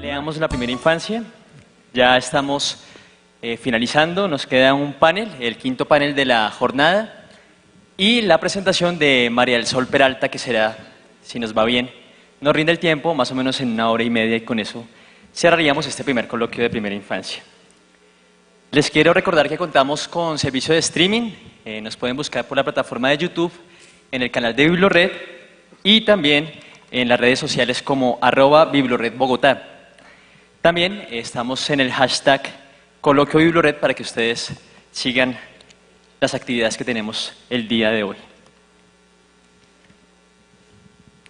Leamos la primera infancia. Ya estamos finalizando, nos queda un panel, el quinto panel de la jornada, y la presentación de María del Sol Peralta, que será, si nos va bien, nos rinde el tiempo, más o menos en 1 hora y media, y con eso cerraríamos este primer coloquio de primera infancia. Les quiero recordar que contamos con servicio de streaming, nos pueden buscar por la plataforma de YouTube, en el canal de Biblored, y también en las redes sociales como @BibloredBogotá. También estamos en el hashtag Coloquio Biblored para que ustedes sigan las actividades que tenemos el día de hoy.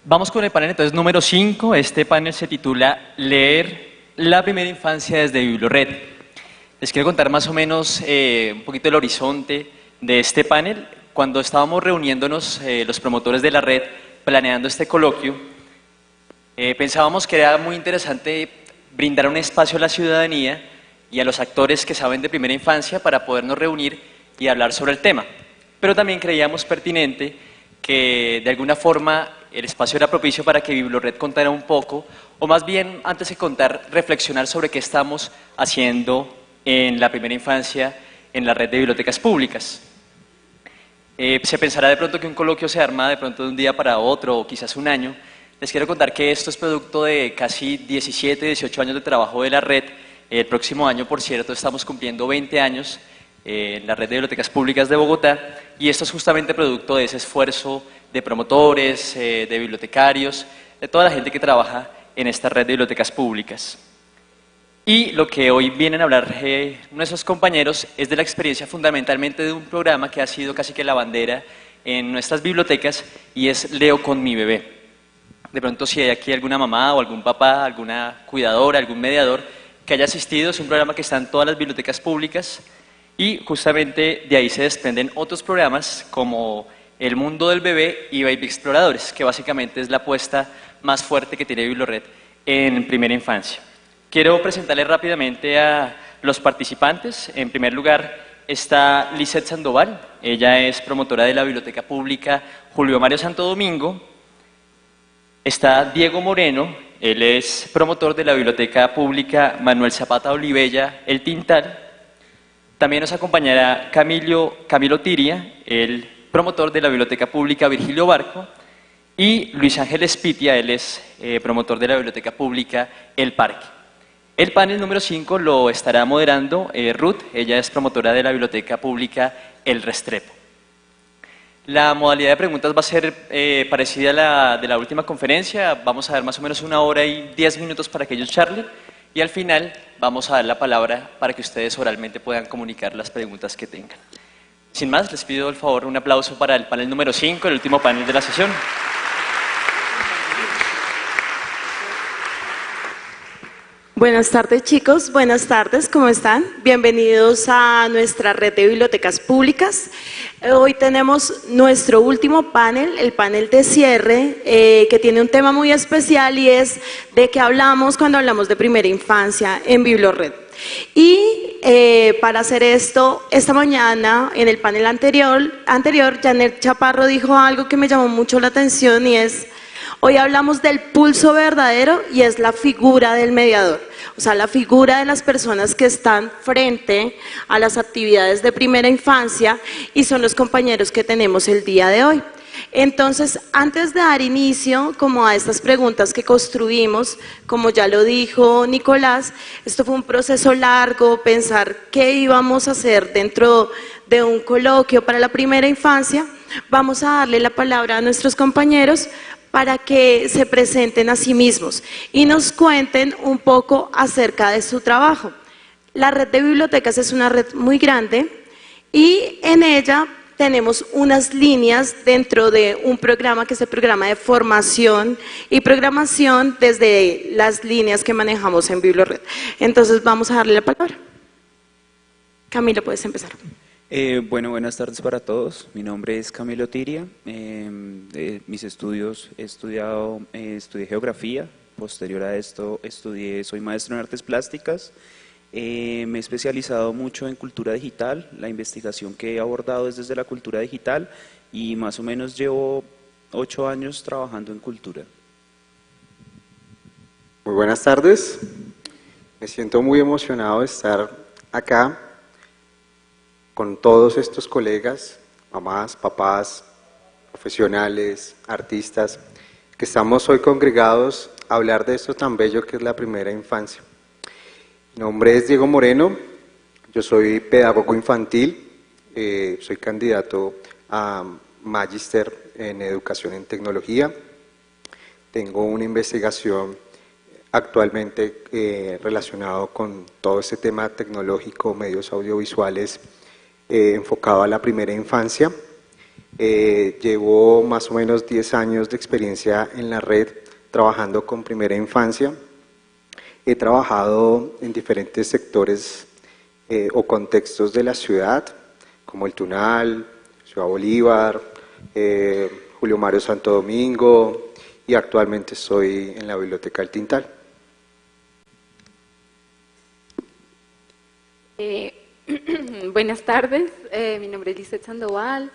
Vamos con el panel entonces número 5. Este panel se titula Leer la primera infancia desde Biblored. Les quiero contar más o menos un poquito el horizonte de este panel. Cuando estábamos reuniéndonos los promotores de la red, planeando este coloquio, pensábamos que era muy interesante brindar un espacio a la ciudadanía y a los actores que saben de primera infancia para podernos reunir y hablar sobre el tema. Pero también creíamos pertinente que de alguna forma el espacio era propicio para que Biblored contara un poco, o más bien, antes de contar, reflexionar sobre qué estamos haciendo en la primera infancia en la red de bibliotecas públicas. Se pensará de pronto que un coloquio se arma de pronto de un día para otro, o quizás un año. Les quiero contar que esto es producto de casi 17, 18 años de trabajo de la red. El próximo año, por cierto, estamos cumpliendo 20 años en la red de bibliotecas públicas de Bogotá, y esto es justamente producto de ese esfuerzo de promotores, de bibliotecarios, de toda la gente que trabaja en esta red de bibliotecas públicas. Y lo que hoy vienen a hablar nuestros compañeros es de la experiencia fundamentalmente de un programa que ha sido casi que la bandera en nuestras bibliotecas, y es Leo con mi bebé. De pronto, si hay aquí alguna mamá o algún papá, alguna cuidadora, algún mediador que haya asistido, es un programa que está en todas las bibliotecas públicas, y justamente de ahí se desprenden otros programas como El Mundo del Bebé y Baby Exploradores, que básicamente es la apuesta más fuerte que tiene Biblored en primera infancia. Quiero presentarles rápidamente a los participantes. En primer lugar está Lisette Sandoval, ella es promotora de la Biblioteca Pública Julio Mario Santo Domingo. Está Diego Moreno, él es promotor de la Biblioteca Pública Manuel Zapata Olivella, El Tintal. También nos acompañará Camilo Tiria, el promotor de la Biblioteca Pública Virgilio Barco, y Luis Ángel Espitia, él es promotor de la Biblioteca Pública El Parque. El panel número 5 lo estará moderando Ruth, ella es promotora de la Biblioteca Pública El Restrepo. La modalidad de preguntas va a ser parecida a la de la última conferencia. Vamos a dar más o menos 1 hora y 10 minutos para que ellos charlen, y al final vamos a dar la palabra para que ustedes oralmente puedan comunicar las preguntas que tengan. Sin más, les pido el favor un aplauso para el panel número 5, el último panel de la sesión. Buenas tardes, chicos, buenas tardes, ¿cómo están? Bienvenidos a nuestra red de bibliotecas públicas. Hoy tenemos nuestro último panel, el panel de cierre, que tiene un tema muy especial, y es de qué hablamos cuando hablamos de primera infancia en Biblored. Y para hacer esto, esta mañana en el panel anterior, Janet Chaparro dijo algo que me llamó mucho la atención, y es: hoy hablamos del pulso verdadero, y es la figura del mediador, o sea, la figura de las personas que están frente a las actividades de primera infancia, y son los compañeros que tenemos el día de hoy. Entonces, antes de dar inicio como a estas preguntas que construimos, como ya lo dijo Nicolás, esto fue un proceso largo, pensar qué íbamos a hacer dentro de un coloquio para la primera infancia. Vamos a darle la palabra a nuestros compañeros para que se presenten a sí mismos y nos cuenten un poco acerca de su trabajo. La red de bibliotecas es una red muy grande, y en ella tenemos unas líneas dentro de un programa que es el programa de formación y programación desde las líneas que manejamos en Biblored. Entonces vamos a darle la palabra. Camilo, puedes empezar. Bueno, buenas tardes para todos. Mi nombre es Camilo Tiria. Mis estudios, estudié geografía. Posterior a esto, soy maestro en artes plásticas. Me he especializado mucho en cultura digital. La investigación que he abordado es desde la cultura digital, y más o menos llevo 8 años trabajando en cultura. Muy buenas tardes. Me siento muy emocionado de estar acá con todos estos colegas, mamás, papás, profesionales, artistas, que estamos hoy congregados a hablar de esto tan bello que es la primera infancia. Mi nombre es Diego Moreno, yo soy pedagogo infantil, soy candidato a Magíster en Educación en Tecnología. Tengo una investigación actualmente relacionado con todo este tema tecnológico, medios audiovisuales, enfocado a la primera infancia. Llevo más o menos 10 años de experiencia en la red trabajando con primera infancia. He trabajado en diferentes sectores o contextos de la ciudad, como el Tunal, Ciudad Bolívar, Julio Mario Santo Domingo, y actualmente estoy en la Biblioteca El Tintal. Buenas tardes, mi nombre es Lizeth Sandoval,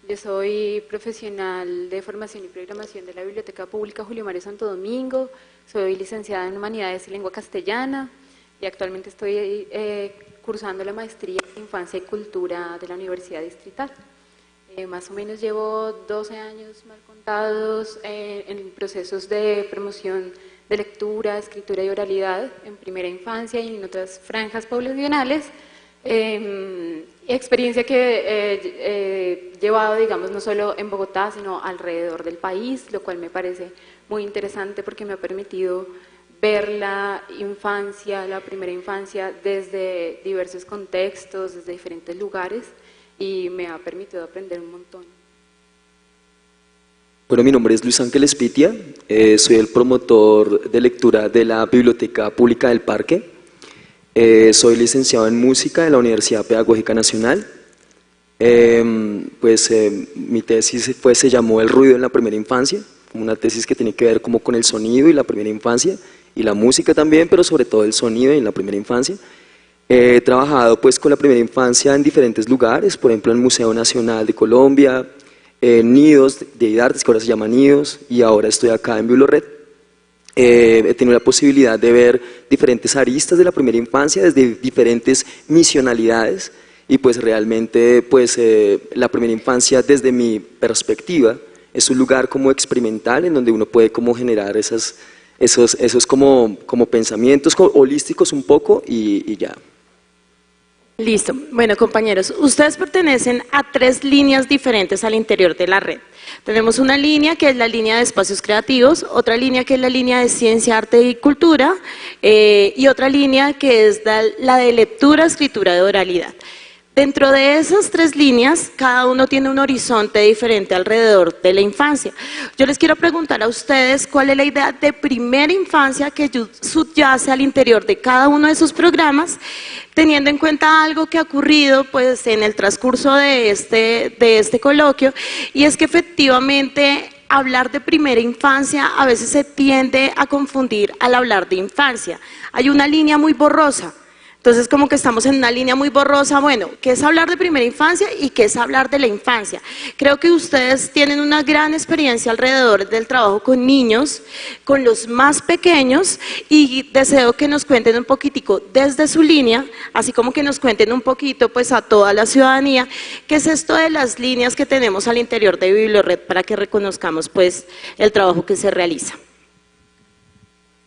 yo soy profesional de formación y programación de la Biblioteca Pública Julio Mario Santo Domingo, soy licenciada en Humanidades y Lengua Castellana y actualmente estoy cursando la maestría en Infancia y Cultura de la Universidad Distrital. Más o menos llevo 12 años mal contados en procesos de promoción de lectura, escritura y oralidad en primera infancia y en otras franjas poblacionales. Experiencia que he llevado, digamos, no solo en Bogotá, sino alrededor del país, lo cual me parece muy interesante porque me ha permitido ver la infancia, la primera infancia, desde diversos contextos, desde diferentes lugares, y me ha permitido aprender un montón. Bueno, mi nombre es Luis Ángel Espitia, soy el promotor de lectura de la Biblioteca Pública del Parque. Soy licenciado en música de la Universidad Pedagógica Nacional. Mi tesis se llamó El ruido en la primera infancia, como una tesis que tiene que ver como con el sonido y la primera infancia, y la música también, pero sobre todo el sonido en la primera infancia. He trabajado pues con la primera infancia en diferentes lugares, por ejemplo en el Museo Nacional de Colombia, en Nidos de IDARTES, que ahora se llama Nidos, y ahora estoy acá en Biblored. He tenido la posibilidad de ver diferentes aristas de la primera infancia desde diferentes misionalidades, y pues realmente la primera infancia desde mi perspectiva es un lugar como experimental en donde uno puede como generar esos como pensamientos holísticos un poco y ya. Listo. Bueno, compañeros, ustedes pertenecen a 3 líneas diferentes al interior de la red. Tenemos una línea que es la línea de espacios creativos, otra línea que es la línea de ciencia, arte y cultura, y otra línea que es la de lectura, escritura y oralidad. Dentro de esas 3 líneas, cada uno tiene un horizonte diferente alrededor de la infancia. Yo les quiero preguntar a ustedes cuál es la idea de primera infancia que subyace al interior de cada uno de esos programas, teniendo en cuenta algo que ha ocurrido pues, en el transcurso de este coloquio, y es que efectivamente hablar de primera infancia a veces se tiende a confundir al hablar de infancia. Hay una línea muy borrosa. Entonces, como que estamos en una línea muy borrosa, bueno, ¿qué es hablar de primera infancia y qué es hablar de la infancia? Creo que ustedes tienen una gran experiencia alrededor del trabajo con niños, con los más pequeños, y deseo que nos cuenten un poquitico desde su línea, así como que nos cuenten un poquito pues a toda la ciudadanía, qué es esto de las líneas que tenemos al interior de Biblored para que reconozcamos pues el trabajo que se realiza.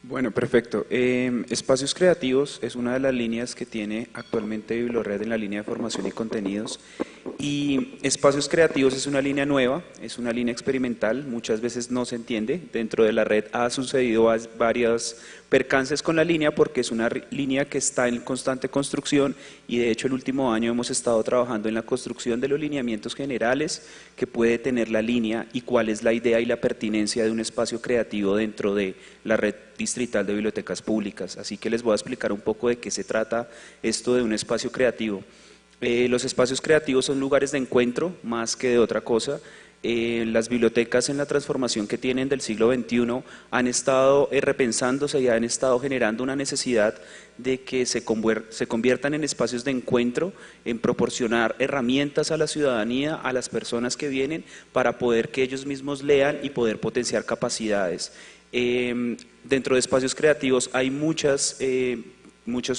Bueno, perfecto. Espacios creativos es una de las líneas que tiene actualmente Biblored en la línea de formación y contenidos. Y espacios creativos es una línea nueva, es una línea experimental, muchas veces no se entiende. Dentro de la red ha sucedido varios percances con la línea porque es una línea que está en constante construcción, y de hecho el último año hemos estado trabajando en la construcción de los lineamientos generales que puede tener la línea y cuál es la idea y la pertinencia de un espacio creativo dentro de la red distrital de bibliotecas públicas. Así que les voy a explicar un poco de qué se trata esto de un espacio creativo. Los espacios creativos son lugares de encuentro más que de otra cosa. Las bibliotecas en la transformación que tienen del siglo XXI han estado repensándose y han estado generando una necesidad de que se conviertan en espacios de encuentro, en proporcionar herramientas a la ciudadanía, a las personas que vienen, para poder que ellos mismos lean y poder potenciar capacidades. Dentro de espacios creativos hay muchos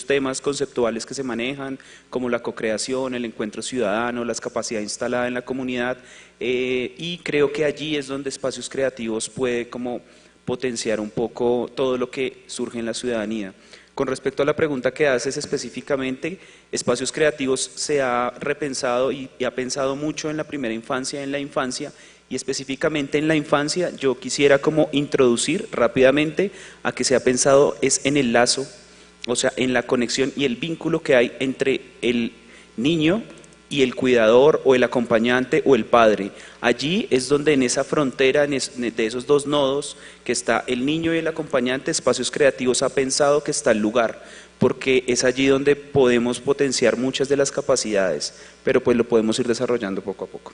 temas conceptuales que se manejan, como la cocreación, el encuentro ciudadano, la capacidad instalada en la comunidad, y creo que allí es donde espacios creativos puede como potenciar un poco todo lo que surge en la ciudadanía. Con respecto a la pregunta que haces específicamente, espacios creativos se ha repensado y ha pensado mucho en la primera infancia, en la infancia, y específicamente en la infancia yo quisiera como introducir rápidamente a que se ha pensado es en el lazo, o sea, en la conexión y el vínculo que hay entre el niño y el cuidador o el acompañante o el padre. Allí es donde en esa frontera, de esos dos nodos, que está el niño y el acompañante, Espacios Creativos ha pensado que está el lugar, porque es allí donde podemos potenciar muchas de las capacidades, pero pues lo podemos ir desarrollando poco a poco.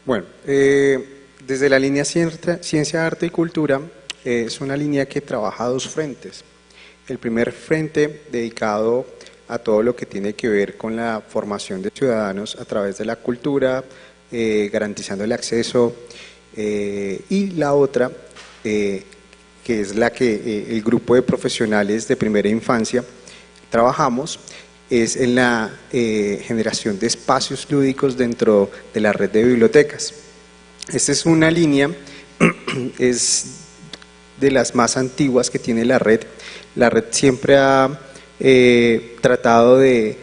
Bueno, desde la línea Ciencia, Arte y Cultura, es una línea que trabaja a dos frentes. El primer frente dedicado a todo lo que tiene que ver con la formación de ciudadanos a través de la cultura, garantizando el acceso, y la otra, que es la que el grupo de profesionales de primera infancia trabajamos, es en la generación de espacios lúdicos dentro de la red de bibliotecas. Esta es una línea, es de las más antiguas que tiene la red. La red siempre ha tratado de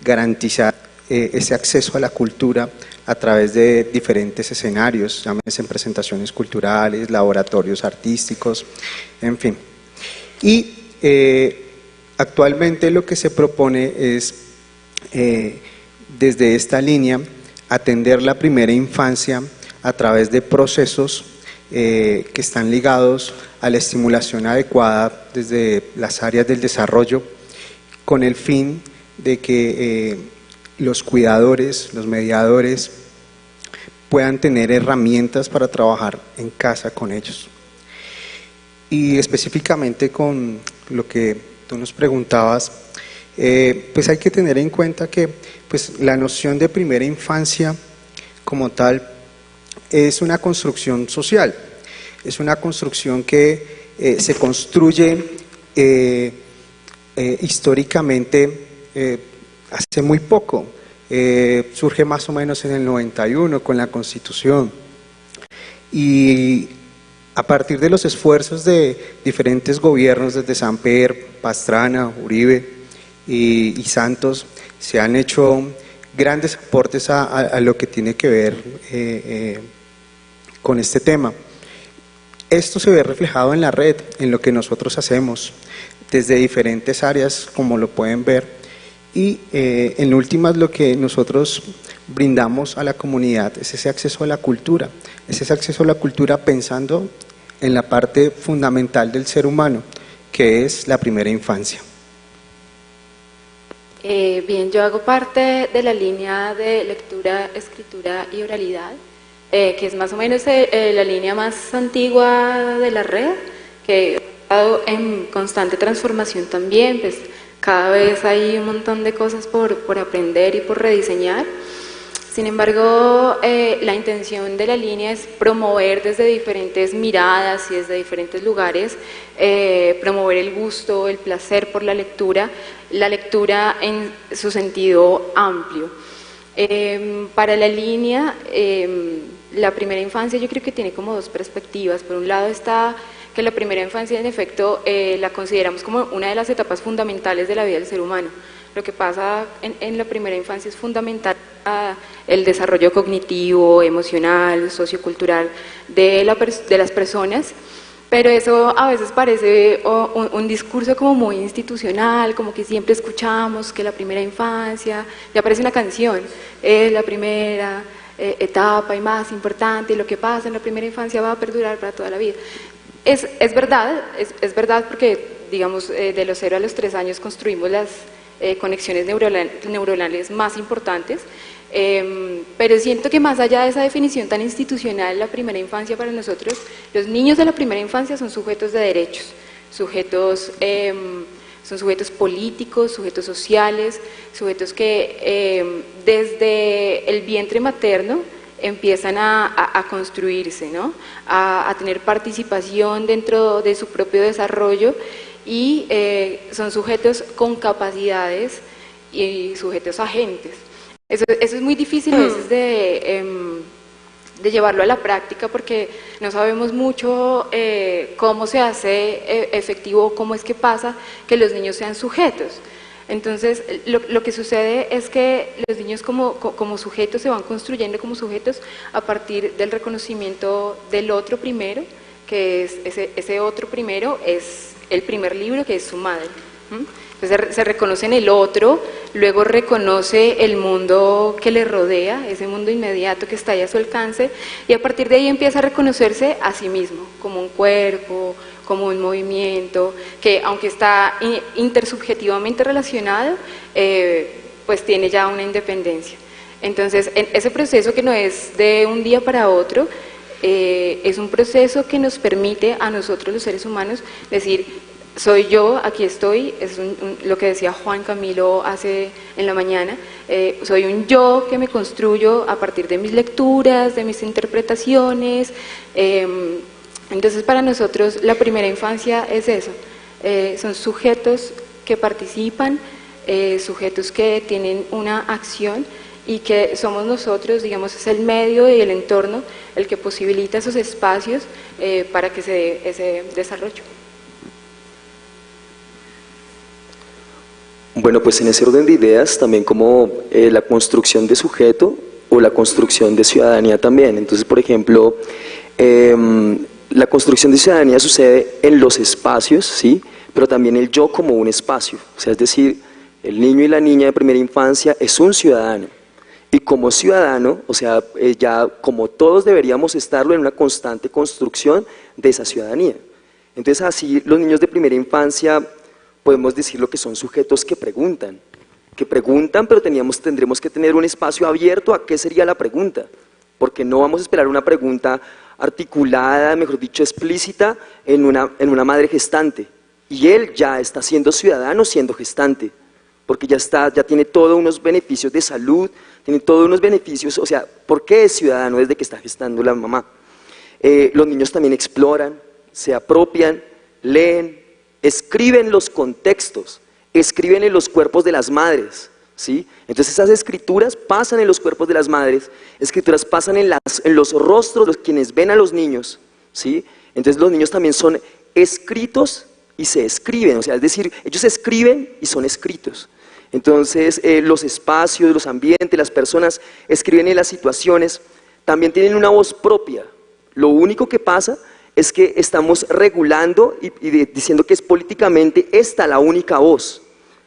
garantizar ese acceso a la cultura a través de diferentes escenarios, llámense presentaciones culturales, laboratorios artísticos, en fin. Y actualmente lo que se propone es, desde esta línea, atender la primera infancia a través de procesos que están ligados a la estimulación adecuada desde las áreas del desarrollo, con el fin de que los cuidadores, los mediadores, puedan tener herramientas para trabajar en casa con ellos. Y específicamente con lo que tú nos preguntabas, pues hay que tener en cuenta que pues, la noción de primera infancia como tal es una construcción social, es una construcción que se construye históricamente hace muy poco, surge más o menos en el 91 con la Constitución, y a partir de los esfuerzos de diferentes gobiernos desde Samper, Pastrana, Uribe y Santos, se han hecho grandes aportes a lo que tiene que ver con este tema. Esto se ve reflejado en la red, en lo que nosotros hacemos, desde diferentes áreas, como lo pueden ver, y en últimas lo que nosotros brindamos a la comunidad es ese acceso a la cultura, es ese acceso a la cultura pensando en la parte fundamental del ser humano, que es la primera infancia. Bien, yo hago parte de la línea de lectura, escritura y oralidad, que es más o menos la línea más antigua de la red, que ha estado en constante transformación también, pues cada vez hay un montón de cosas por aprender y por rediseñar. Sin embargo, la intención de la línea es promover desde diferentes miradas y desde diferentes lugares, promover el gusto, el placer por la lectura en su sentido amplio. Para la línea, la primera infancia yo creo que tiene como dos perspectivas. Por un lado está que la primera infancia en efecto la consideramos como una de las etapas fundamentales de la vida del ser humano. Lo que pasa en la primera infancia es fundamental el desarrollo cognitivo, emocional, sociocultural de las personas, pero eso a veces parece un discurso como muy institucional, como que siempre escuchamos que la primera infancia, ya aparece una canción, es la primera etapa y más importante, y lo que pasa en la primera infancia va a perdurar para toda la vida. Es verdad porque, digamos, de los 0 a los 3 años construimos las conexiones neuronales más importantes, Pero siento que más allá de esa definición tan institucional, la primera infancia para nosotros, los niños de la primera infancia son sujetos de derechos, son sujetos políticos, sujetos sociales, sujetos que desde el vientre materno empiezan a construirse, ¿no? A tener participación dentro de su propio desarrollo y son sujetos con capacidades y sujetos agentes. Eso es muy difícil a veces de llevarlo a la práctica porque no sabemos mucho cómo se hace efectivo, cómo es que pasa que los niños sean sujetos. Entonces, lo que sucede es que los niños como sujetos se van construyendo como sujetos a partir del reconocimiento del otro primero, que es ese otro primero es el primer libro, que es su madre. Entonces se reconoce en el otro, luego reconoce el mundo que le rodea, ese mundo inmediato que está ahí a su alcance, y a partir de ahí empieza a reconocerse a sí mismo, como un cuerpo, como un movimiento, que aunque está intersubjetivamente relacionado, pues tiene ya una independencia. Entonces, ese proceso que no es de un día para otro, es un proceso que nos permite a nosotros los seres humanos decir, soy yo, aquí estoy, es lo que decía Juan Camilo hace en la mañana, soy un yo que me construyo a partir de mis lecturas, de mis interpretaciones. Entonces para nosotros la primera infancia es eso, son sujetos que participan, sujetos que tienen una acción y que somos nosotros, digamos, es el medio y el entorno el que posibilita esos espacios para que se dé ese desarrollo. Bueno, pues en ese orden de ideas también como la construcción de sujeto o la construcción de ciudadanía también. Entonces, por ejemplo, la construcción de ciudadanía sucede en los espacios, ¿sí? Pero también el yo como un espacio. O sea, es decir, el niño y la niña de primera infancia es un ciudadano. Y como ciudadano, o sea, ya como todos deberíamos estarlo en una constante construcción de esa ciudadanía. Entonces, así los niños de primera infancia podemos decirlo que son sujetos que preguntan, pero tendremos que tener un espacio abierto a qué sería la pregunta, porque no vamos a esperar una pregunta articulada, mejor dicho, explícita en una madre gestante, y él ya está siendo ciudadano siendo gestante, porque ya tiene todos unos beneficios de salud, tiene todos unos beneficios, o sea, ¿por qué es ciudadano desde que está gestando la mamá? Los niños también exploran, se apropian, leen, escriben los contextos, escriben en los cuerpos de las madres, ¿sí? Entonces esas escrituras pasan en los cuerpos de las madres, escrituras pasan en los rostros de quienes ven a los niños, ¿sí? Entonces los niños también son escritos y se escriben, o sea, es decir, ellos escriben y son escritos. Entonces los espacios, los ambientes, las personas escriben en las situaciones, también tienen una voz propia. Lo único que pasa es que estamos regulando y diciendo que es políticamente esta la única voz,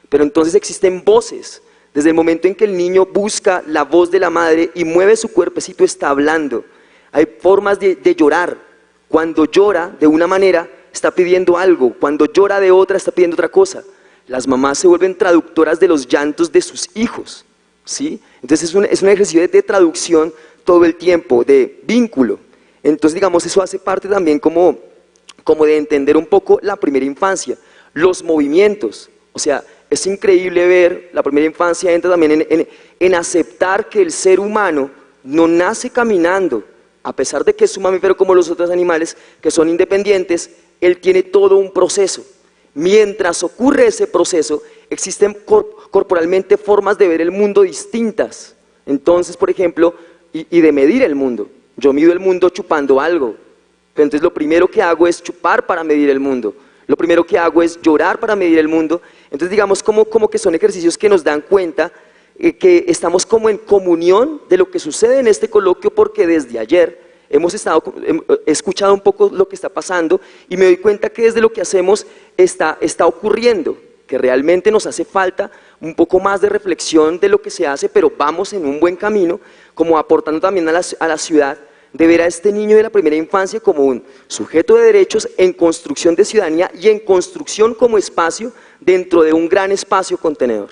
pero entonces existen voces. Desde el momento en que el niño busca la voz de la madre y mueve su cuerpecito, está hablando. Hay formas de llorar. Cuando llora de una manera, está pidiendo algo. Cuando llora de otra, está pidiendo otra cosa. Las mamás se vuelven traductoras de los llantos de sus hijos, ¿sí? Entonces es un ejercicio de traducción todo el tiempo, de vínculo. Entonces, digamos, eso hace parte también como de entender un poco la primera infancia, los movimientos. O sea, es increíble ver, la primera infancia entra también en aceptar que el ser humano no nace caminando, a pesar de que es un mamífero como los otros animales, que son independientes, él tiene todo un proceso. Mientras ocurre ese proceso, existen corporalmente formas de ver el mundo distintas. Entonces, por ejemplo, y de medir el mundo. Yo mido el mundo chupando algo, pero entonces lo primero que hago es chupar para medir el mundo, lo primero que hago es llorar para medir el mundo. Entonces digamos como que son ejercicios que nos dan cuenta que estamos como en comunión de lo que sucede en este coloquio, porque desde ayer he escuchado un poco lo que está pasando y me doy cuenta que desde lo que hacemos está ocurriendo, que realmente nos hace falta un poco más de reflexión de lo que se hace, pero vamos en un buen camino, como aportando también a la ciudad, de ver a este niño de la primera infancia como un sujeto de derechos en construcción de ciudadanía y en construcción como espacio dentro de un gran espacio contenedor.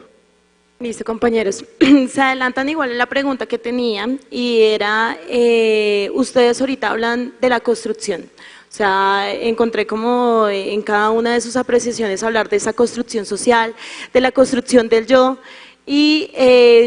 Listo, compañeros. Se adelantan igual a la pregunta que tenía y era, ustedes ahorita hablan de la construcción. O sea, encontré como en cada una de sus apreciaciones hablar de esa construcción social, de la construcción del yo. Y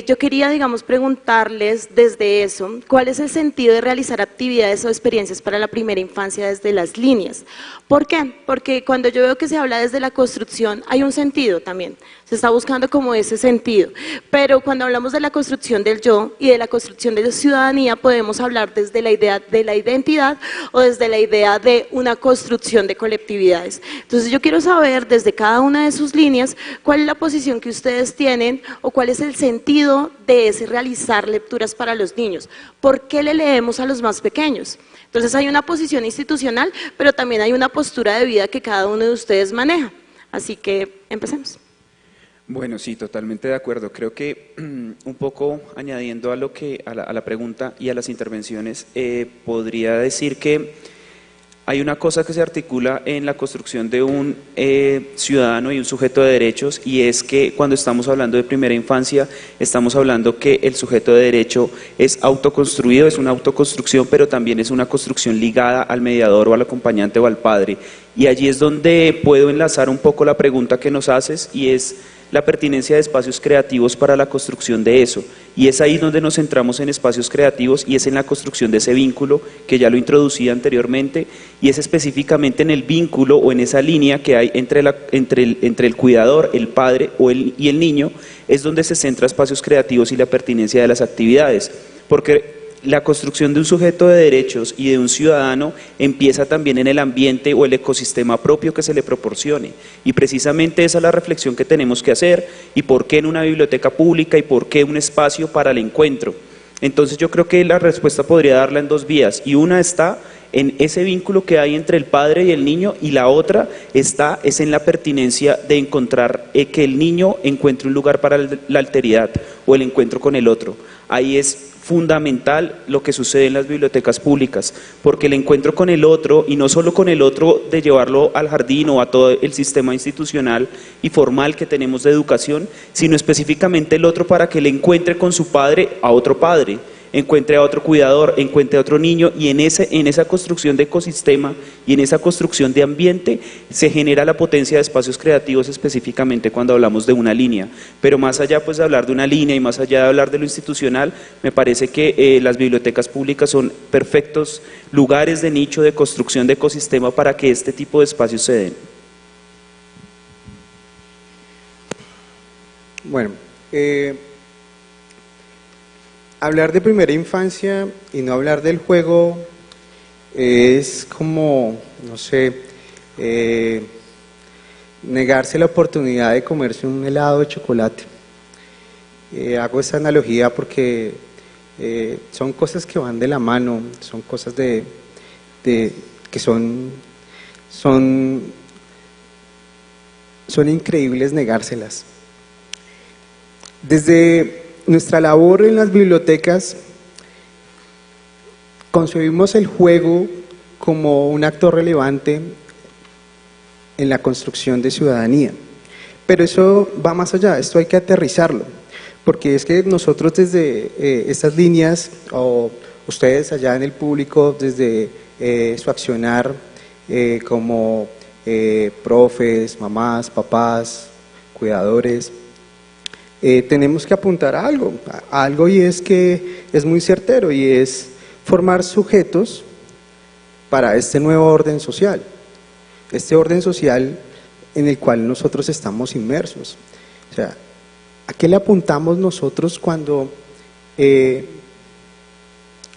yo quería, digamos, preguntarles desde eso, ¿cuál es el sentido de realizar actividades o experiencias para la primera infancia desde las líneas? ¿Por qué? Porque cuando yo veo que se habla desde la construcción, hay un sentido también, se está buscando como ese sentido, pero cuando hablamos de la construcción del yo y de la construcción de la ciudadanía, podemos hablar desde la idea de la identidad o desde la idea de una construcción de colectividades. Entonces yo quiero saber desde cada una de sus líneas, cuál es la posición que ustedes tienen o cuál es el sentido de ese realizar lecturas para los niños. ¿Por qué le leemos a los más pequeños? Entonces hay una posición institucional, pero también hay una postura de vida que cada uno de ustedes maneja. Así que empecemos. Bueno, sí, totalmente de acuerdo. Creo que un poco añadiendo a la pregunta y a las intervenciones, podría decir que hay una cosa que se articula en la construcción de un ciudadano y un sujeto de derechos, y es que cuando estamos hablando de primera infancia, estamos hablando que el sujeto de derecho es autoconstruido, es una autoconstrucción, pero también es una construcción ligada al mediador o al acompañante o al padre. Y allí es donde puedo enlazar un poco la pregunta que nos haces, y es la pertinencia de espacios creativos para la construcción de eso. Y es ahí donde nos centramos en espacios creativos, y es en la construcción de ese vínculo que ya lo introducí anteriormente, y es específicamente en el vínculo o en esa línea que hay entre el cuidador, el padre y el niño, es donde se centra espacios creativos y la pertinencia de las actividades. Porque la construcción de un sujeto de derechos y de un ciudadano empieza también en el ambiente o el ecosistema propio que se le proporcione, y precisamente esa es la reflexión que tenemos que hacer, y por qué en una biblioteca pública y por qué un espacio para el encuentro. Entonces yo creo que la respuesta podría darla en dos vías, y una está en ese vínculo que hay entre el padre y el niño, y la otra es en la pertinencia de encontrar que el niño encuentre un lugar para la alteridad o el encuentro con el otro. Ahí es fundamental lo que sucede en las bibliotecas públicas, porque el encuentro con el otro, y no solo con el otro de llevarlo al jardín o a todo el sistema institucional y formal que tenemos de educación, sino específicamente el otro para que él encuentre con su padre a otro padre, encuentre a otro cuidador, encuentre a otro niño, y en esa construcción de ecosistema y en esa construcción de ambiente se genera la potencia de espacios creativos, específicamente cuando hablamos de una línea. Pero más allá pues de hablar de una línea y más allá de hablar de lo institucional, me parece que las bibliotecas públicas son perfectos lugares de nicho de construcción de ecosistema para que este tipo de espacios se den. Bueno, hablar de primera infancia y no hablar del juego es como, no sé, negarse la oportunidad de comerse un helado de chocolate. Hago esta analogía porque son cosas que van de la mano, son cosas que son increíbles negárselas. Desde nuestra labor en las bibliotecas, concebimos el juego como un actor relevante en la construcción de ciudadanía. Pero eso va más allá, esto hay que aterrizarlo, porque es que nosotros desde estas líneas, o ustedes allá en el público, desde su accionar como profes, mamás, papás, cuidadores, tenemos que apuntar a algo, y es que es muy certero, y es formar sujetos para este nuevo orden social, este orden social en el cual nosotros estamos inmersos. O sea, ¿a qué le apuntamos nosotros cuando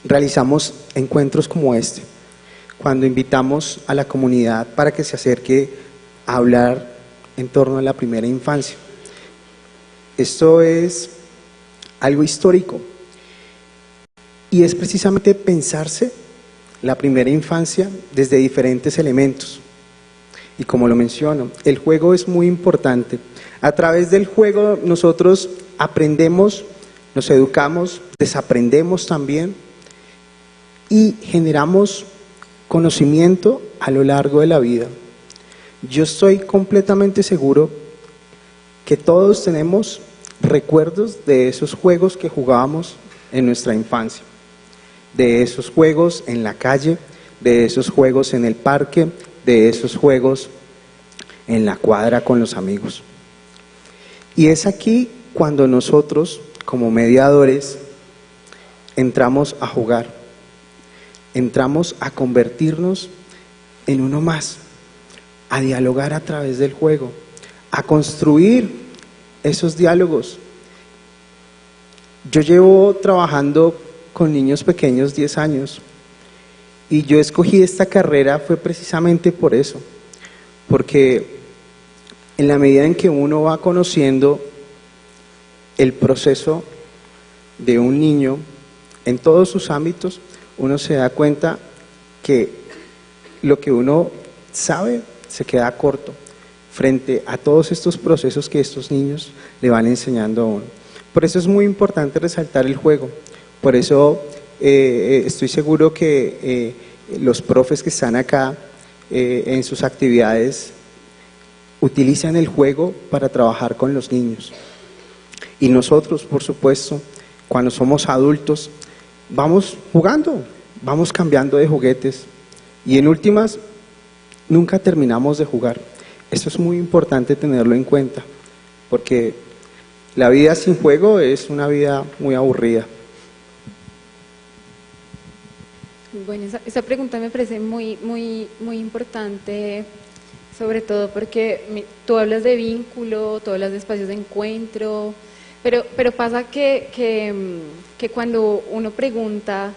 realizamos encuentros como este? Cuando invitamos a la comunidad para que se acerque a hablar en torno a la primera infancia. Esto es algo histórico, y es precisamente pensarse la primera infancia desde diferentes elementos. Y como lo menciono, el juego es muy importante. A través del juego nosotros aprendemos, nos educamos, desaprendemos también, y generamos conocimiento a lo largo de la vida. Yo estoy completamente seguro que todos tenemos recuerdos de esos juegos que jugábamos en nuestra infancia, de esos juegos en la calle, de esos juegos en el parque, de esos juegos en la cuadra con los amigos. Y es aquí cuando nosotros, como mediadores, entramos a jugar, entramos a convertirnos en uno más, a dialogar a través del juego, a construir esos diálogos. Yo llevo trabajando con niños pequeños 10 años y yo escogí esta carrera fue precisamente por eso, porque en la medida en que uno va conociendo el proceso de un niño en todos sus ámbitos, uno se da cuenta que lo que uno sabe se queda corto frente a todos estos procesos que estos niños le van enseñando a uno. Por eso es muy importante resaltar el juego, por eso estoy seguro que los profes que están acá en sus actividades utilizan el juego para trabajar con los niños. Y nosotros, por supuesto, cuando somos adultos, vamos jugando, vamos cambiando de juguetes y en últimas nunca terminamos de jugar. Eso es muy importante tenerlo en cuenta, porque la vida sin juego es una vida muy aburrida. Bueno, esa pregunta me parece muy importante, sobre todo porque tú hablas de vínculo, tú hablas de espacios de encuentro, pero pasa que cuando uno pregunta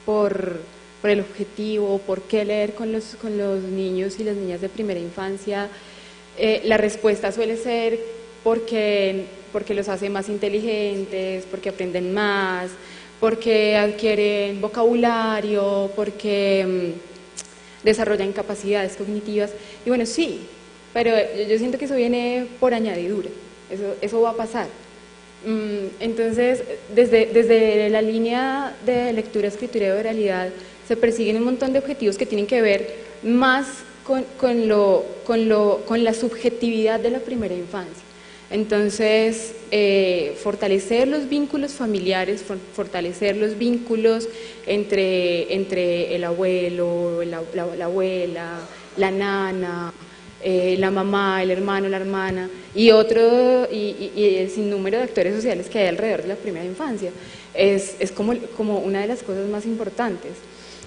por el objetivo, por qué leer con los niños y las niñas de primera infancia, la respuesta suele ser porque los hace más inteligentes, porque aprenden más, porque adquieren vocabulario, porque desarrollan capacidades cognitivas. Y bueno, sí, pero yo siento que eso viene por añadidura, eso va a pasar. Entonces, desde la línea de lectura, escritura y oralidad se persiguen un montón de objetivos que tienen que ver más con la subjetividad de la primera infancia. Entonces, fortalecer los vínculos familiares, fortalecer los vínculos entre el abuelo, la abuela, la nana, la mamá, el hermano, la hermana y el sinnúmero de actores sociales que hay alrededor de la primera infancia. Es como una de las cosas más importantes.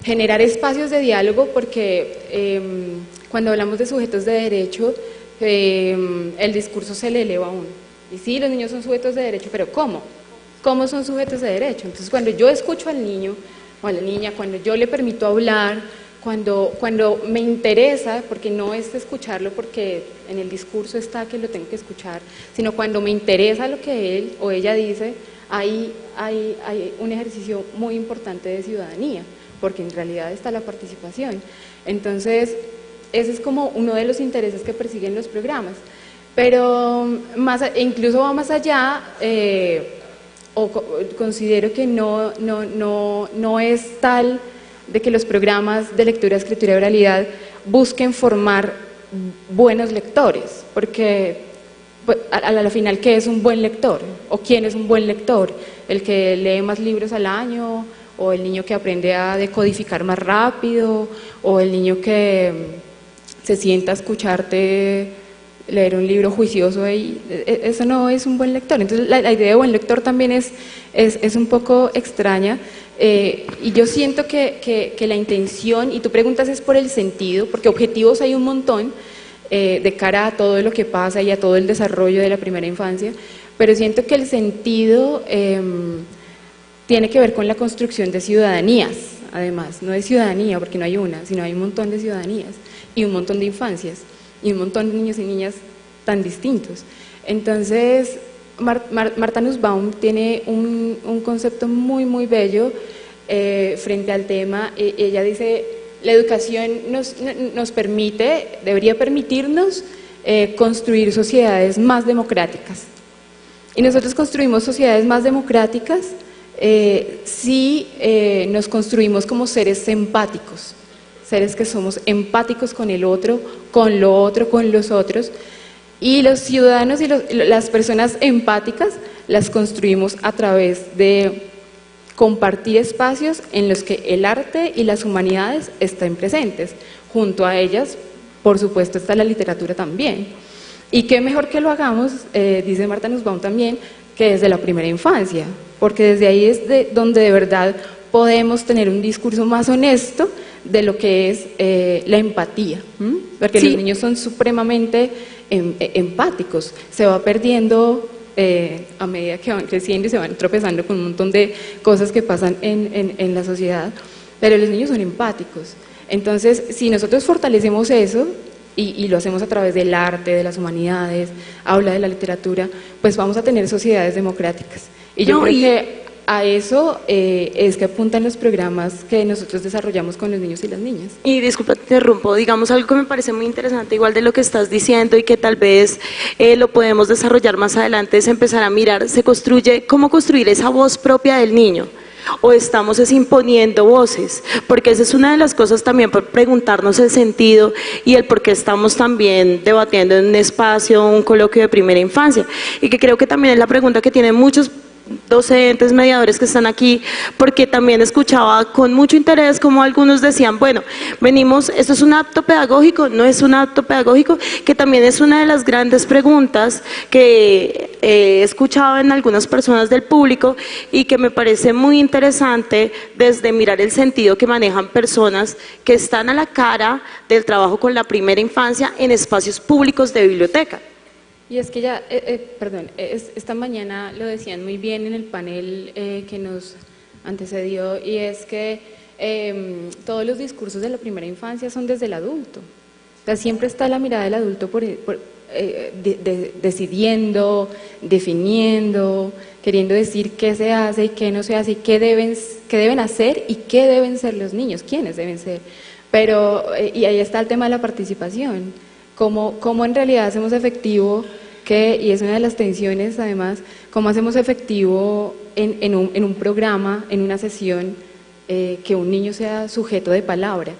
Generar espacios de diálogo porque cuando hablamos de sujetos de derecho, el discurso se le eleva a uno. Y sí, los niños son sujetos de derecho, pero ¿cómo? ¿Cómo son sujetos de derecho? Entonces, cuando yo escucho al niño o a la niña, cuando yo le permito hablar, cuando me interesa, porque no es escucharlo porque en el discurso está que lo tengo que escuchar, sino cuando me interesa lo que él o ella dice, hay un ejercicio muy importante de ciudadanía, porque en realidad está la participación. Entonces, ese es como uno de los intereses que persiguen los programas, pero incluso va más allá, considero que no es tal de que los programas de lectura, escritura y oralidad busquen formar buenos lectores, porque a la final, ¿qué es un buen lector? ¿O quién es un buen lector? ¿El que lee más libros al año? ¿O el niño que aprende a decodificar más rápido? ¿O el niño que se sienta a escucharte leer un libro juicioso? Eso no es un buen lector. Entonces la idea de buen lector también es un poco extraña, y yo siento que la intención, y tú preguntas es por el sentido, porque objetivos hay un montón de cara a todo lo que pasa y a todo el desarrollo de la primera infancia, pero siento que el sentido tiene que ver con la construcción de ciudadanías, además, no de ciudadanía porque no hay una, sino hay un montón de ciudadanías y un montón de infancias y un montón de niños y niñas tan distintos. Entontonces, Martha Nussbaum tiene un concepto muy bello frente al tema. Ella dice, la educación nos permite, debería permitirnos construir sociedades más democráticas. Y nosotros construimos sociedades más democráticas si nos construimos como seres empáticos, seres que somos empáticos con el otro, con lo otro, con los otros. Y los ciudadanos y las personas empáticas las construimos a través de compartir espacios en los que el arte y las humanidades estén presentes. Junto a ellas, por supuesto, está la literatura también. Y qué mejor que lo hagamos, dice Marta Nussbaum también, que desde la primera infancia, porque desde ahí es donde de verdad podemos tener un discurso más honesto de lo que es la empatía, porque Sí. los niños son supremamente empáticos, se va perdiendo a medida que van creciendo y se van tropezando con un montón de cosas que pasan en la sociedad, pero los niños son empáticos. Entonces, si nosotros fortalecemos eso, y lo hacemos a través del arte, de las humanidades, habla de la literatura, pues vamos a tener sociedades democráticas. Y yo No, creo y- que a eso es que apuntan los programas que nosotros desarrollamos con los niños y las niñas. Y disculpa, te interrumpo, digamos algo que me parece muy interesante, igual de lo que estás diciendo y que tal vez lo podemos desarrollar más adelante, es empezar a mirar, cómo construir esa voz propia del niño. O estamos imponiendo voces, porque esa es una de las cosas también por preguntarnos el sentido y el por qué estamos también debatiendo en un espacio, un coloquio de primera infancia, y que creo que también es la pregunta que tienen muchos docentes, mediadores que están aquí, porque también escuchaba con mucho interés como algunos decían, bueno, venimos, esto es un acto pedagógico, no es un acto pedagógico, que también es una de las grandes preguntas que he escuchado en algunas personas del público y que me parece muy interesante desde mirar el sentido que manejan personas que están a la cara del trabajo con la primera infancia en espacios públicos de biblioteca. Y es que ya, esta mañana lo decían muy bien en el panel que nos antecedió, y es que todos los discursos de la primera infancia son desde el adulto. O sea, siempre está la mirada del adulto decidiendo, definiendo, queriendo decir qué se hace y qué no se hace, y qué deben hacer y qué deben ser los niños, quiénes deben ser. Pero, y ahí está el tema de la participación. Cómo en realidad hacemos efectivo y es una de las tensiones además, cómo hacemos efectivo en un programa, en una sesión, que un niño sea sujeto de palabra.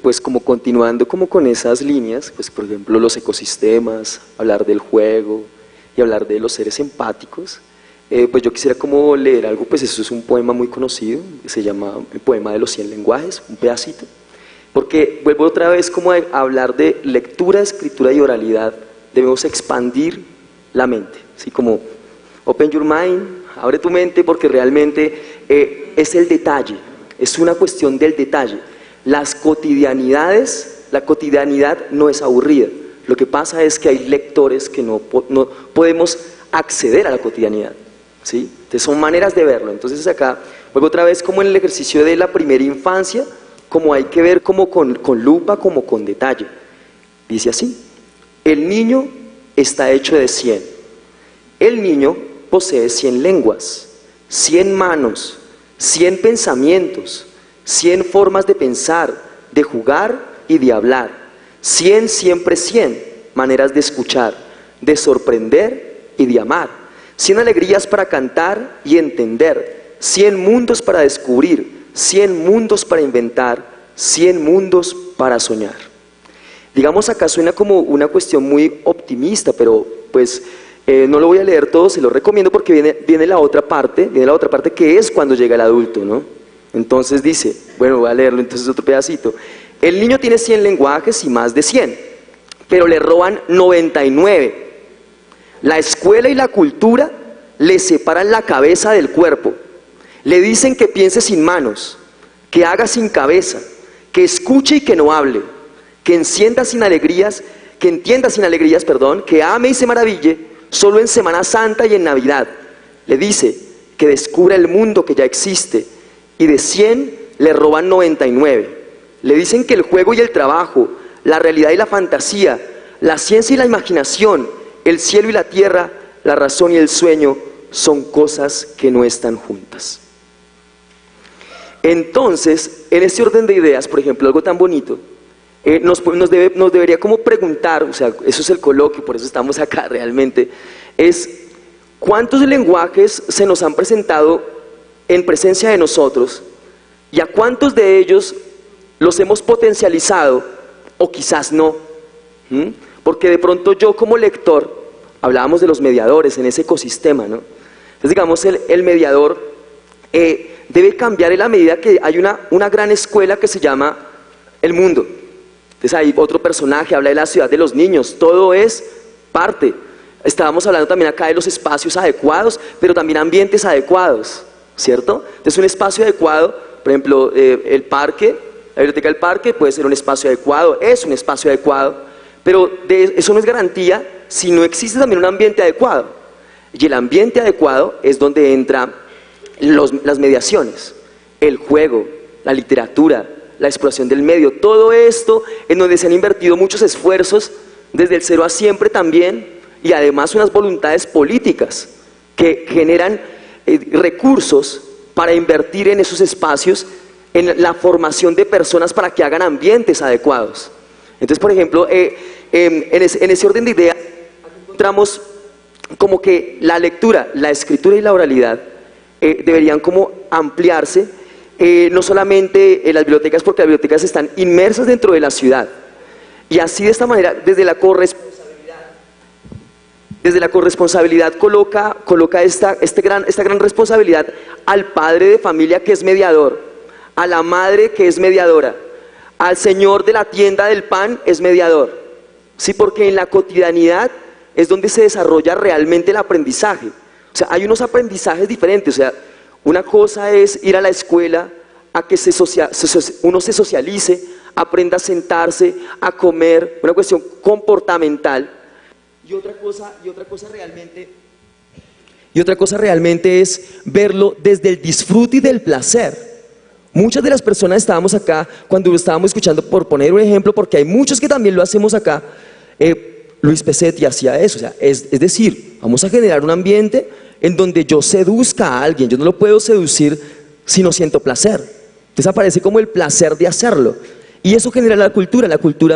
Pues como continuando como con esas líneas, pues por ejemplo los ecosistemas, hablar del juego y hablar de los seres empáticos, pues yo quisiera como leer algo, pues eso es un poema muy conocido, que se llama El poema de los 100 lenguajes, un pedacito. Porque vuelvo otra vez como a hablar de lectura, escritura y oralidad, debemos expandir la mente, así como open your mind, abre tu mente, porque realmente es el detalle, es una cuestión del detalle. Las cotidianidades, la cotidianidad no es aburrida, lo que pasa es que hay lectores que no podemos acceder a la cotidianidad, ¿sí? Entonces son maneras de verlo. Entonces acá vuelvo otra vez como en el ejercicio de la primera infancia, como hay que ver como con lupa, como con detalle. Dice así: el niño está hecho de 100. El niño posee 100 lenguas, 100 manos, 100 pensamientos, 100 formas de pensar, de jugar y de hablar. 100, siempre 100 maneras de escuchar, de sorprender y de amar. 100 alegrías para cantar y entender, 100 mundos para descubrir, 100 mundos para inventar, 100 mundos para soñar. Digamos, acá suena como una cuestión muy optimista, pero pues no lo voy a leer todo, se lo recomiendo porque viene la otra parte que es cuando llega el adulto, ¿no? Entonces dice, bueno, voy a leerlo entonces otro pedacito. El niño tiene 100 lenguajes y más de 100, pero le roban 99. La escuela y la cultura le separan la cabeza del cuerpo. Le dicen que piense sin manos, que haga sin cabeza, que escuche y que no hable, que entienda sin alegrías, que ame y se maraville solo en Semana Santa y en Navidad. Le dice que descubra el mundo que ya existe, y de 100 le roban 99. Le dicen que el juego y el trabajo, la realidad y la fantasía, la ciencia y la imaginación, el cielo y la tierra, la razón y el sueño son cosas que no están juntas. Entonces, en este orden de ideas, por ejemplo, algo tan bonito, nos debería como preguntar, o sea, eso es el coloquio, por eso estamos acá realmente, es ¿cuántos lenguajes se nos han presentado en presencia de nosotros y a cuántos de ellos los hemos potencializado o quizás no? Porque de pronto yo como lector Hablábamos de los mediadores en ese ecosistema, ¿no? Entonces, digamos, el mediador debe cambiar en la medida que hay una gran escuela que se llama el mundo. Entonces hay otro personaje, habla de la ciudad de los niños, todo es parte. Estábamos hablando también acá de los espacios adecuados, pero también ambientes adecuados, ¿cierto? Entonces un espacio adecuado, por ejemplo, el parque, la biblioteca del parque puede ser un espacio adecuado, es un espacio adecuado, pero eso no es garantía si no existe también un ambiente adecuado. Y el ambiente adecuado es donde entran las mediaciones, el juego, la literatura, la exploración del medio, todo esto en donde se han invertido muchos esfuerzos desde el 0 a siempre también, y además unas voluntades políticas que generan recursos para invertir en esos espacios, en la formación de personas para que hagan ambientes adecuados. Entonces, por ejemplo, en ese orden de ideas encontramos como que la lectura, la escritura y la oralidad deberían como ampliarse, no solamente en las bibliotecas, porque las bibliotecas están inmersas dentro de la ciudad, y así de esta manera, desde la corresponsabilidad coloca esta gran responsabilidad al padre de familia que es mediador, a la madre que es mediadora, al señor de la tienda del pan es mediador, ¿sí? Porque en la cotidianidad es donde se desarrolla realmente el aprendizaje. O sea, hay unos aprendizajes diferentes. O sea, una cosa es ir a la escuela a que uno se socialice, aprenda a sentarse, a comer, una cuestión comportamental. Y otra cosa realmente es verlo desde el disfrute y del placer. Muchas de las personas estábamos acá cuando estábamos escuchando, por poner un ejemplo, porque hay muchos que también lo hacemos acá. Luis Pesetti hacía eso, o sea, es decir, vamos a generar un ambiente en donde yo seduzca a alguien. Yo no lo puedo seducir si no siento placer. Entonces aparece como el placer de hacerlo. Y eso genera la cultura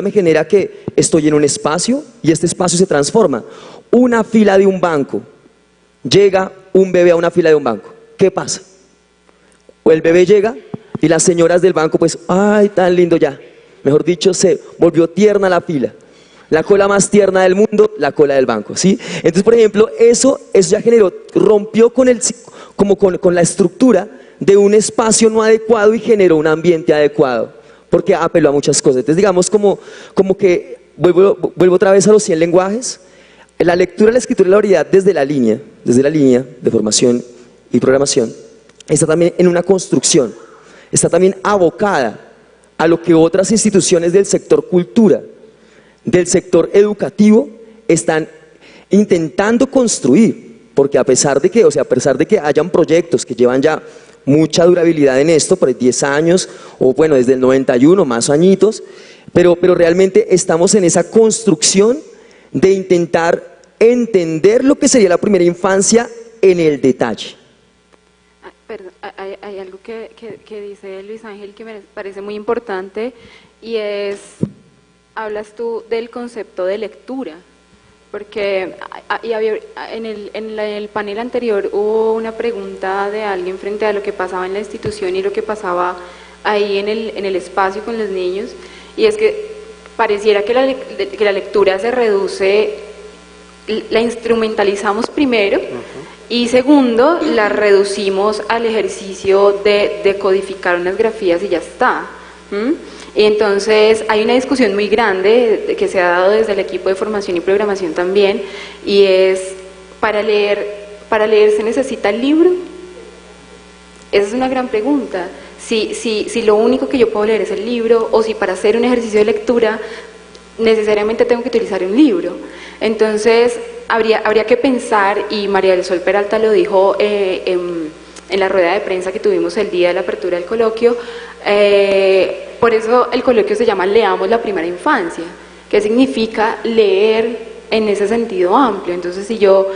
me genera que estoy en un espacio y este espacio se transforma. Una fila de un banco, llega un bebé a una fila de un banco, ¿qué pasa? O el bebé llega y las señoras del banco pues, ay, tan lindo ya, mejor dicho, se volvió tierna la fila. La cola más tierna del mundo, la cola del banco, ¿sí? Entonces, por ejemplo, eso ya rompió con la estructura de un espacio no adecuado y generó un ambiente adecuado, porque apeló a muchas cosas. Entonces, digamos, como que, vuelvo otra vez a los 100 lenguajes, la lectura, la escritura y la oralidad desde la línea de formación y programación, está también en una construcción, está también abocada a lo que otras instituciones del sector cultura, del sector educativo están intentando construir, porque a pesar de que hayan proyectos que llevan ya mucha durabilidad en esto, por 10 años, o bueno, desde el 91, más añitos, pero realmente estamos en esa construcción de intentar entender lo que sería la primera infancia en el detalle. Perdón, hay algo que dice Luis Ángel que me parece muy importante, y es, hablas tú del concepto de lectura, porque en el panel anterior hubo una pregunta de alguien frente a lo que pasaba en la institución y lo que pasaba ahí en el espacio con los niños, y es que pareciera que la lectura se reduce, la instrumentalizamos primero, y segundo, la reducimos al ejercicio de decodificar unas grafías y ya está. Y entonces hay una discusión muy grande que se ha dado desde el equipo de formación y programación también, y es, ¿para leer se necesita el libro? Esa es una gran pregunta. Si lo único que yo puedo leer es el libro, o si para hacer un ejercicio de lectura necesariamente tengo que utilizar un libro. Entonces habría que pensar, y María del Sol Peralta lo dijo en la rueda de prensa que tuvimos el día de la apertura del coloquio, por eso el coloquio se llama Leamos la primera infancia, que significa leer en ese sentido amplio. Entonces, si yo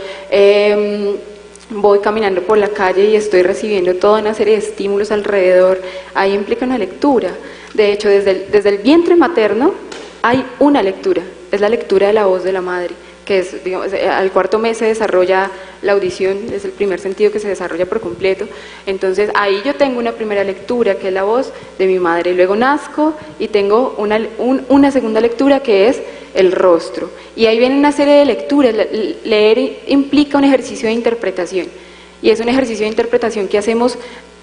voy caminando por la calle y estoy recibiendo toda una serie de estímulos alrededor, ahí implica una lectura. De hecho, desde el vientre materno hay una lectura, es la lectura de la voz de la madre. que es, digamos, al cuarto mes se desarrolla la audición, es el primer sentido que se desarrolla por completo. Entonces ahí yo tengo una primera lectura, que es la voz de mi madre, y luego nazco y tengo una segunda lectura, que es el rostro. Y ahí viene una serie de lecturas. Leer implica un ejercicio de interpretación, y es un ejercicio de interpretación que hacemos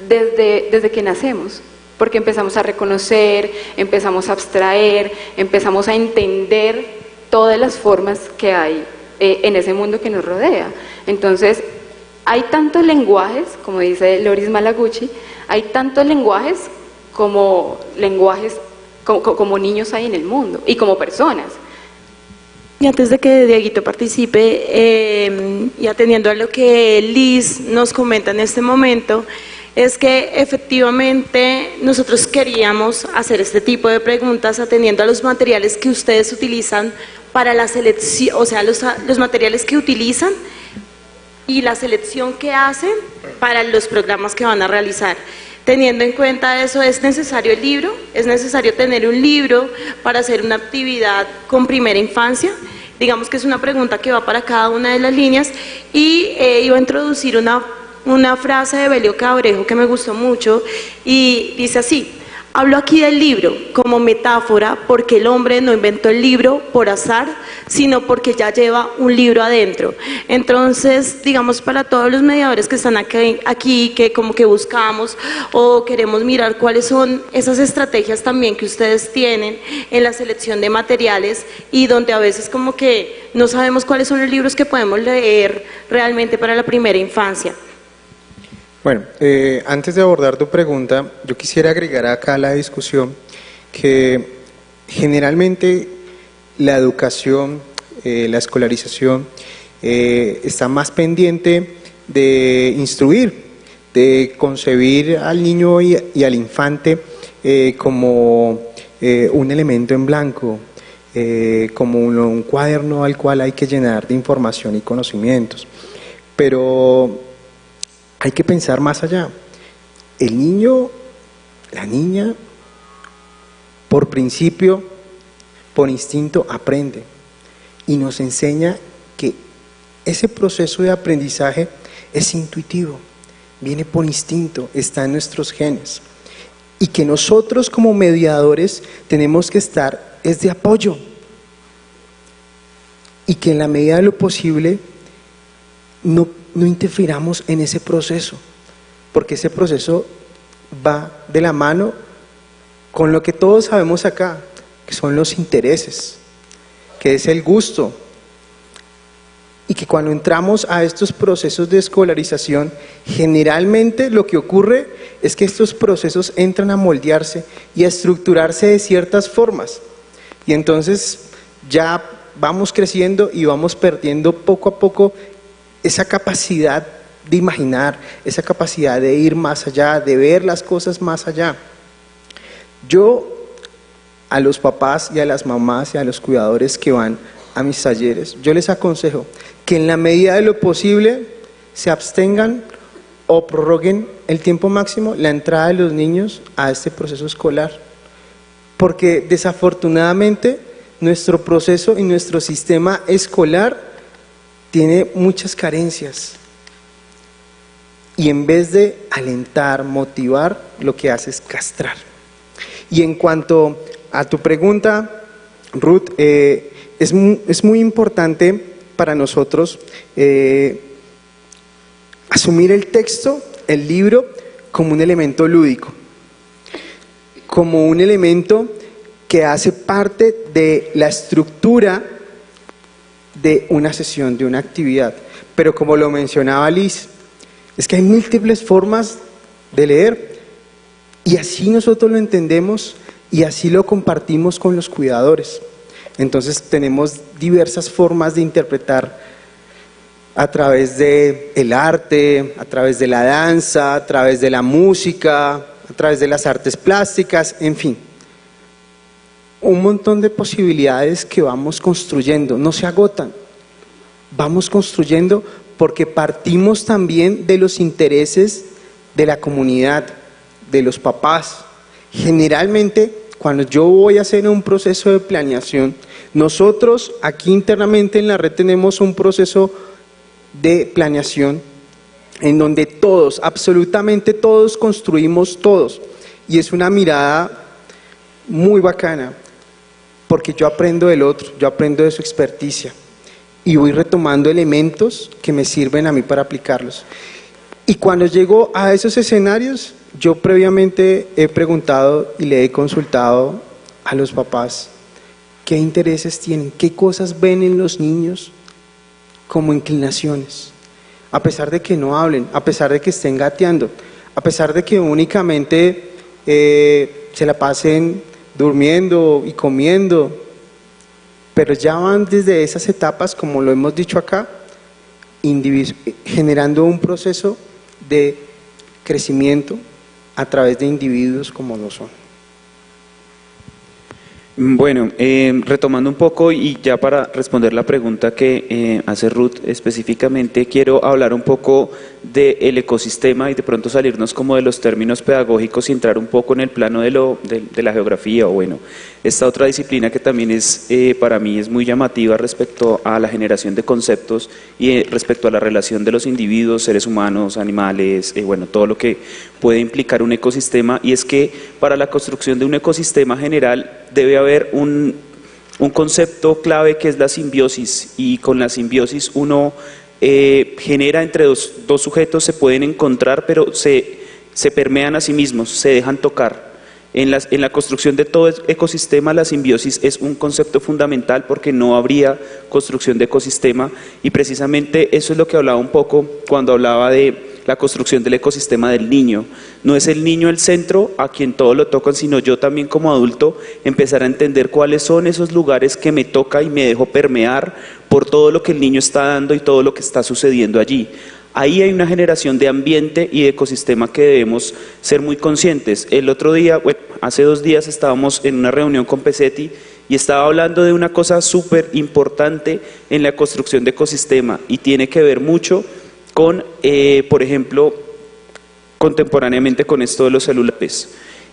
desde que nacemos, porque empezamos a reconocer, empezamos a abstraer, empezamos a entender todas las formas que hay en ese mundo que nos rodea. Entonces, hay tantos lenguajes, como dice Loris Malaguchi, hay tantos lenguajes como niños hay en el mundo y como personas. Y antes de que Dieguito participe, y atendiendo a lo que Liz nos comenta en este momento, es que efectivamente nosotros queríamos hacer este tipo de preguntas atendiendo a los materiales que ustedes utilizan para la selección, o sea, los materiales que utilizan y la selección que hacen para los programas que van a realizar. Teniendo en cuenta eso, ¿es necesario el libro? ¿Es necesario tener un libro para hacer una actividad con primera infancia? Digamos que es una pregunta que va para cada una de las líneas, y iba a introducir una frase de Belio Cabrejo que me gustó mucho, y dice así: hablo aquí del libro como metáfora porque el hombre no inventó el libro por azar, sino porque ya lleva un libro adentro. Entonces, digamos, para todos los mediadores que están aquí, que como que buscamos o queremos mirar cuáles son esas estrategias también que ustedes tienen en la selección de materiales, y donde a veces como que no sabemos cuáles son los libros que podemos leer realmente para la primera infancia. Bueno, antes de abordar tu pregunta, yo quisiera agregar acá a la discusión que generalmente la educación, la escolarización, está más pendiente de instruir, de concebir al niño y al infante como un elemento en blanco, como un cuaderno al cual hay que llenar de información y conocimientos. Pero hay que pensar más allá. El niño, la niña, por principio, por instinto, aprende y nos enseña que ese proceso de aprendizaje es intuitivo, viene por instinto, está en nuestros genes, y que nosotros como mediadores tenemos que estar es de apoyo, y que en la medida de lo posible no interfiramos en ese proceso, porque ese proceso va de la mano con lo que todos sabemos acá, que son los intereses, que es el gusto, y que cuando entramos a estos procesos de escolarización, generalmente lo que ocurre es que estos procesos entran a moldearse y a estructurarse de ciertas formas, y entonces ya vamos creciendo y vamos perdiendo poco a poco esa capacidad de imaginar, esa capacidad de ir más allá, de ver las cosas más allá. Yo a los papás y a las mamás y a los cuidadores que van a mis talleres, yo les aconsejo que en la medida de lo posible se abstengan o prorroguen el tiempo máximo la entrada de los niños a este proceso escolar, porque desafortunadamente nuestro proceso y nuestro sistema escolar tiene muchas carencias, y en vez de alentar, motivar, lo que hace es castrar. Y en cuanto a tu pregunta, Ruth, es muy importante para nosotros asumir el texto, el libro, como un elemento lúdico, como un elemento que hace parte de la estructura de una sesión, de una actividad. Pero como lo mencionaba Liz, es que hay múltiples formas de leer, y así nosotros lo entendemos y así lo compartimos con los cuidadores. Entonces tenemos diversas formas de interpretar a través del arte, a través de la danza, a través de la música, a través de las artes plásticas, en fin. Un montón de posibilidades que vamos construyendo, no se agotan, vamos construyendo porque partimos también de los intereses de la comunidad, de los papás. Generalmente, cuando yo voy a hacer un proceso de planeación Nosotros aquí internamente en la red tenemos un proceso de planeación en donde todos, absolutamente todos, construimos todos. Y es una mirada muy bacana, porque yo aprendo del otro, yo aprendo de su experticia y voy retomando elementos que me sirven a mí para aplicarlos. Y cuando llego a esos escenarios, yo previamente he preguntado y le he consultado a los papás qué intereses tienen, qué cosas ven en los niños como inclinaciones, a pesar de que no hablen, a pesar de que estén gateando, a pesar de que únicamente se la pasen durmiendo y comiendo, pero ya van desde esas etapas, como lo hemos dicho acá, generando un proceso de crecimiento a través de individuos como lo son. Bueno, retomando un poco y ya para responder la pregunta que hace Ruth específicamente, quiero hablar un poco del ecosistema y de pronto salirnos como de los términos pedagógicos y entrar un poco en el plano de la geografía, o bueno, esta otra disciplina que también es para mí es muy llamativa respecto a la generación de conceptos y respecto a la relación de los individuos, seres humanos, animales, bueno, todo lo que puede implicar un ecosistema, y es que para la construcción de un ecosistema general debe haber un concepto clave que es la simbiosis, y con la simbiosis uno genera entre dos sujetos, se pueden encontrar pero se permean a sí mismos, se dejan tocar. En la construcción de todo ecosistema la simbiosis es un concepto fundamental, porque no habría construcción de ecosistema, y precisamente eso es lo que hablaba un poco cuando hablaba de la construcción del ecosistema del niño. No es el niño el centro a quien todo lo tocan, sino yo también como adulto empezar a entender cuáles son esos lugares que me toca y me dejo permear por todo lo que el niño está dando y todo lo que está sucediendo allí. Ahí hay una generación de ambiente y de ecosistema que debemos ser muy conscientes. El otro día, bueno, hace 2 días estábamos en una reunión con Pesetti y estaba hablando de una cosa súper importante en la construcción de ecosistema, y tiene que ver mucho con, por ejemplo, contemporáneamente con esto de los celulares.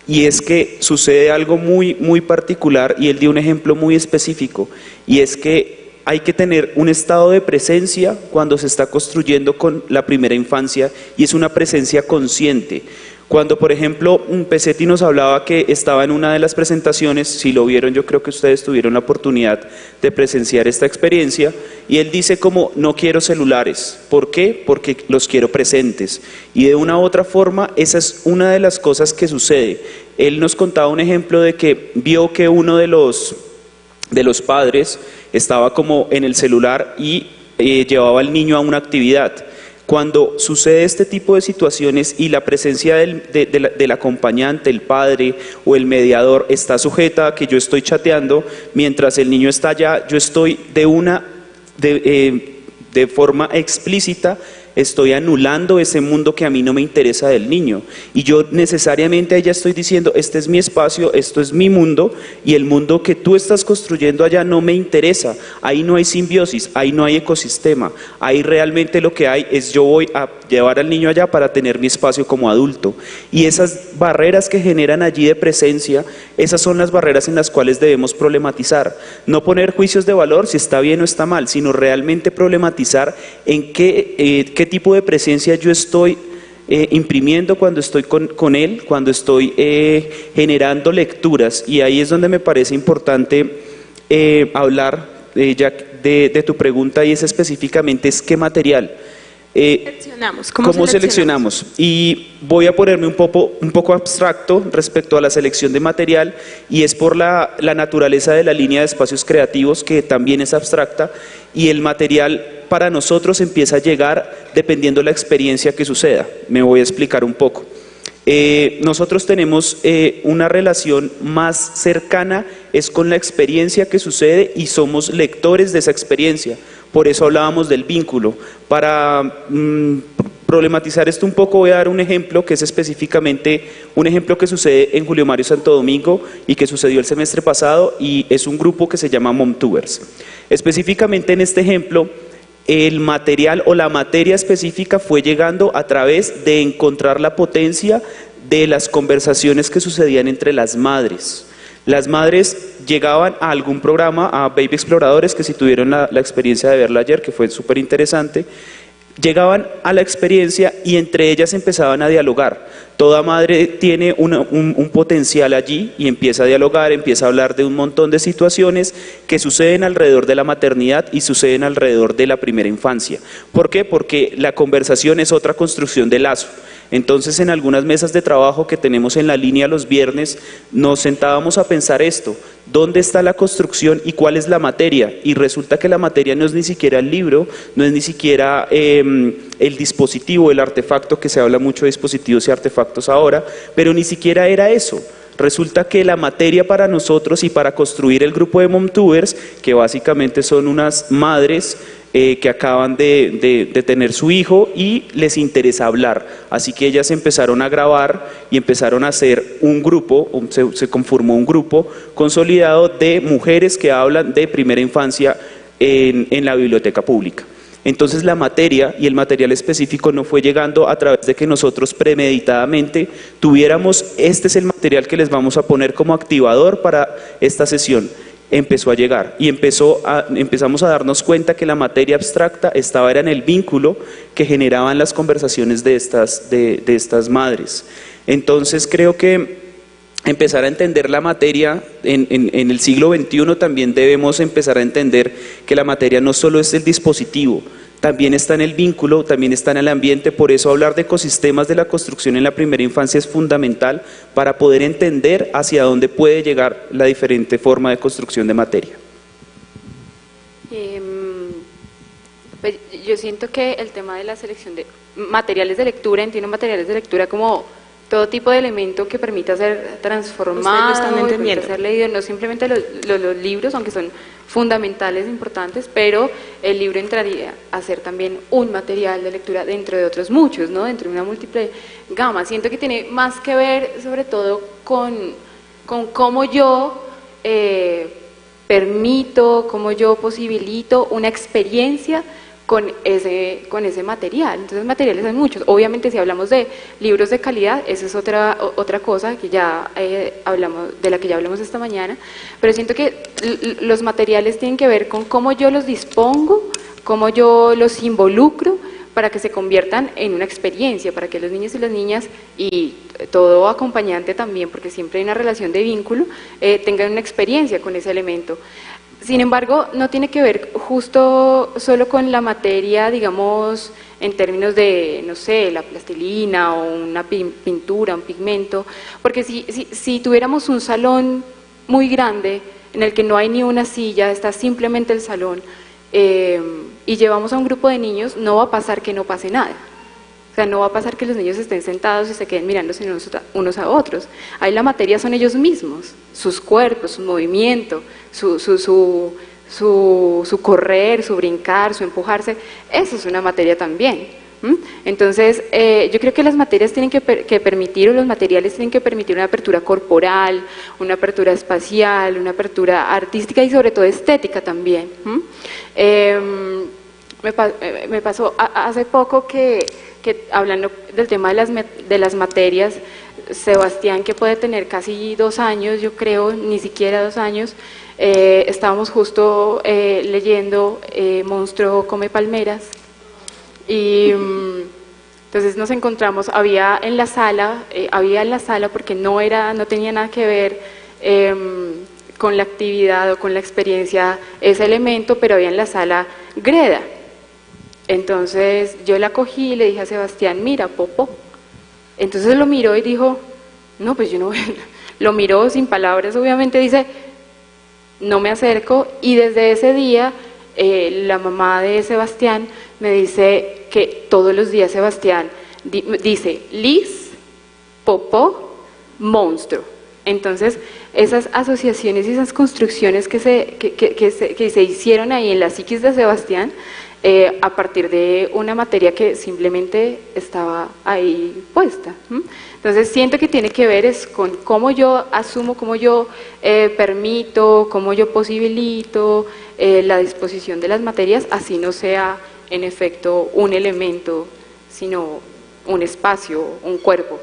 Y es que sucede algo muy, muy particular, y él dio un ejemplo muy específico, y es que hay que tener un estado de presencia cuando se está construyendo con la primera infancia, y es una presencia consciente. Cuando, por ejemplo, Pesetti nos hablaba que estaba en una de las presentaciones, si lo vieron, yo creo que ustedes tuvieron la oportunidad de presenciar esta experiencia, y él dice como, no quiero celulares. ¿Por qué? Porque los quiero presentes. Y de una u otra forma, esa es una de las cosas que sucede. Él nos contaba un ejemplo de que vio que uno de los padres estaba como en el celular y llevaba al niño a una actividad. Cuando sucede este tipo de situaciones y la presencia del acompañante, el padre o el mediador está sujeta a que yo estoy chateando, mientras el niño está allá, yo estoy de forma explícita, estoy anulando ese mundo que a mí no me interesa del niño, y yo necesariamente ahí ya estoy diciendo, este es mi espacio, esto es mi mundo, y el mundo que tú estás construyendo allá no me interesa. Ahí no hay simbiosis, ahí no hay ecosistema, ahí realmente lo que hay es yo voy a llevar al niño allá para tener mi espacio como adulto, y esas barreras que generan allí de presencia, esas son las barreras en las cuales debemos problematizar, no poner juicios de valor si está bien o está mal, sino realmente problematizar en qué tipo de presencia yo estoy imprimiendo cuando estoy con él, cuando estoy generando lecturas. Y ahí es donde me parece importante hablar ya de tu pregunta, y es específicamente es qué material. ¿Cómo seleccionamos? Y voy a ponerme un poco abstracto respecto a la selección de material, y es por la naturaleza de la línea de espacios creativos, que también es abstracta, y el material para nosotros empieza a llegar dependiendo de la experiencia que suceda. Me voy a explicar un poco. Nosotros tenemos una relación más cercana, es con la experiencia que sucede, y somos lectores de esa experiencia. Por eso hablábamos del vínculo. Para problematizar esto un poco, voy a dar un ejemplo que es específicamente un ejemplo que sucede en Julio Mario Santo Domingo y que sucedió el semestre pasado, y es un grupo que se llama Momtubers. Específicamente en este ejemplo, el material o la materia específica fue llegando a través de encontrar la potencia de las conversaciones que sucedían entre las madres. Las madres llegaban a algún programa, a Baby Exploradores, que si tuvieron la experiencia de verla ayer, que fue súper interesante, llegaban a la experiencia y entre ellas empezaban a dialogar. Toda madre tiene un potencial allí y empieza a dialogar, empieza a hablar de un montón de situaciones que suceden alrededor de la maternidad y suceden alrededor de la primera infancia. ¿Por qué? Porque la conversación es otra construcción de lazo. Entonces, en algunas mesas de trabajo que tenemos en la línea los viernes, nos sentábamos a pensar esto: ¿dónde está la construcción y cuál es la materia? Y resulta que la materia no es ni siquiera el libro, no es ni siquiera el dispositivo, el artefacto, que se habla mucho de dispositivos y artefactos ahora, pero ni siquiera era eso. Resulta que la materia para nosotros y para construir el grupo de Momtubers, que básicamente son unas madres que acaban de tener su hijo y les interesa hablar, así que ellas empezaron a grabar y empezaron a hacer un grupo, se conformó un grupo consolidado de mujeres que hablan de primera infancia en la biblioteca pública. Entonces la materia y el material específico no fue llegando a través de que nosotros premeditadamente tuviéramos: este es el material que les vamos a poner como activador para esta sesión. Empezó a llegar y empezamos a darnos cuenta que la materia abstracta era en el vínculo que generaban las conversaciones de estas madres. Entonces creo que empezar a entender la materia en el siglo XXI, también debemos empezar a entender que la materia no solo es el dispositivo, también está en el vínculo, también está en el ambiente. Por eso hablar de ecosistemas de la construcción en la primera infancia es fundamental para poder entender hacia dónde puede llegar la diferente forma de construcción de materia. Pues yo siento que el tema de la selección de materiales de lectura, entiendo materiales de lectura como todo tipo de elemento que permita ser transformado, Ustedes lo están y permita ser leído, no simplemente los libros, aunque son fundamentales, importantes, pero el libro entraría a ser también un material de lectura dentro de otros muchos, ¿no? Dentro de una múltiple gama. Siento que tiene más que ver sobre todo con cómo yo permito, cómo yo posibilito una experiencia con ese material. Entonces materiales hay muchos. Obviamente si hablamos de libros de calidad, esa es otra cosa que ya de la que ya hablamos esta mañana, pero siento que los materiales tienen que ver con cómo yo los dispongo, cómo yo los involucro para que se conviertan en una experiencia, para que los niños y las niñas y todo acompañante también, porque siempre hay una relación de vínculo, tengan una experiencia con ese elemento. Sin embargo, no tiene que ver justo solo con la materia, digamos, en términos de, no sé, la plastilina o una pintura, un pigmento, porque si tuviéramos un salón muy grande en el que no hay ni una silla, está simplemente el salón, y llevamos a un grupo de niños, no va a pasar que no pase nada. O sea, no va a pasar que los niños estén sentados y se queden mirándose unos a otros. Ahí la materia son ellos mismos, sus cuerpos, su movimiento, su correr, su brincar, su empujarse. Eso es una materia también. Entonces, yo creo que las materias tienen que permitir, o los materiales tienen que permitir una apertura corporal, una apertura espacial, una apertura artística y sobre todo estética también. Me pasó hace poco que hablando del tema de las materias, Sebastián, que puede tener casi 2 años, yo creo, ni siquiera 2 años, estábamos justo leyendo Monstruo come palmeras, y entonces nos encontramos, había en la sala porque no tenía nada que ver con la actividad o con la experiencia ese elemento, pero había en la sala greda. Entonces yo la cogí y le dije a Sebastián: mira, Popo. Entonces lo miró y dijo: no, pues yo no. Lo miró sin palabras, obviamente, dice: no me acerco. Y desde ese día la mamá de Sebastián me dice que todos los días Sebastián dice Liz, Popo, monstruo. Entonces esas asociaciones y esas construcciones que se hicieron ahí en la psiquis de Sebastián, a partir de una materia que simplemente estaba ahí puesta. Entonces siento que tiene que ver es con cómo yo asumo, cómo yo permito, cómo yo posibilito la disposición de las materias, así no sea en efecto un elemento, sino un espacio, un cuerpo.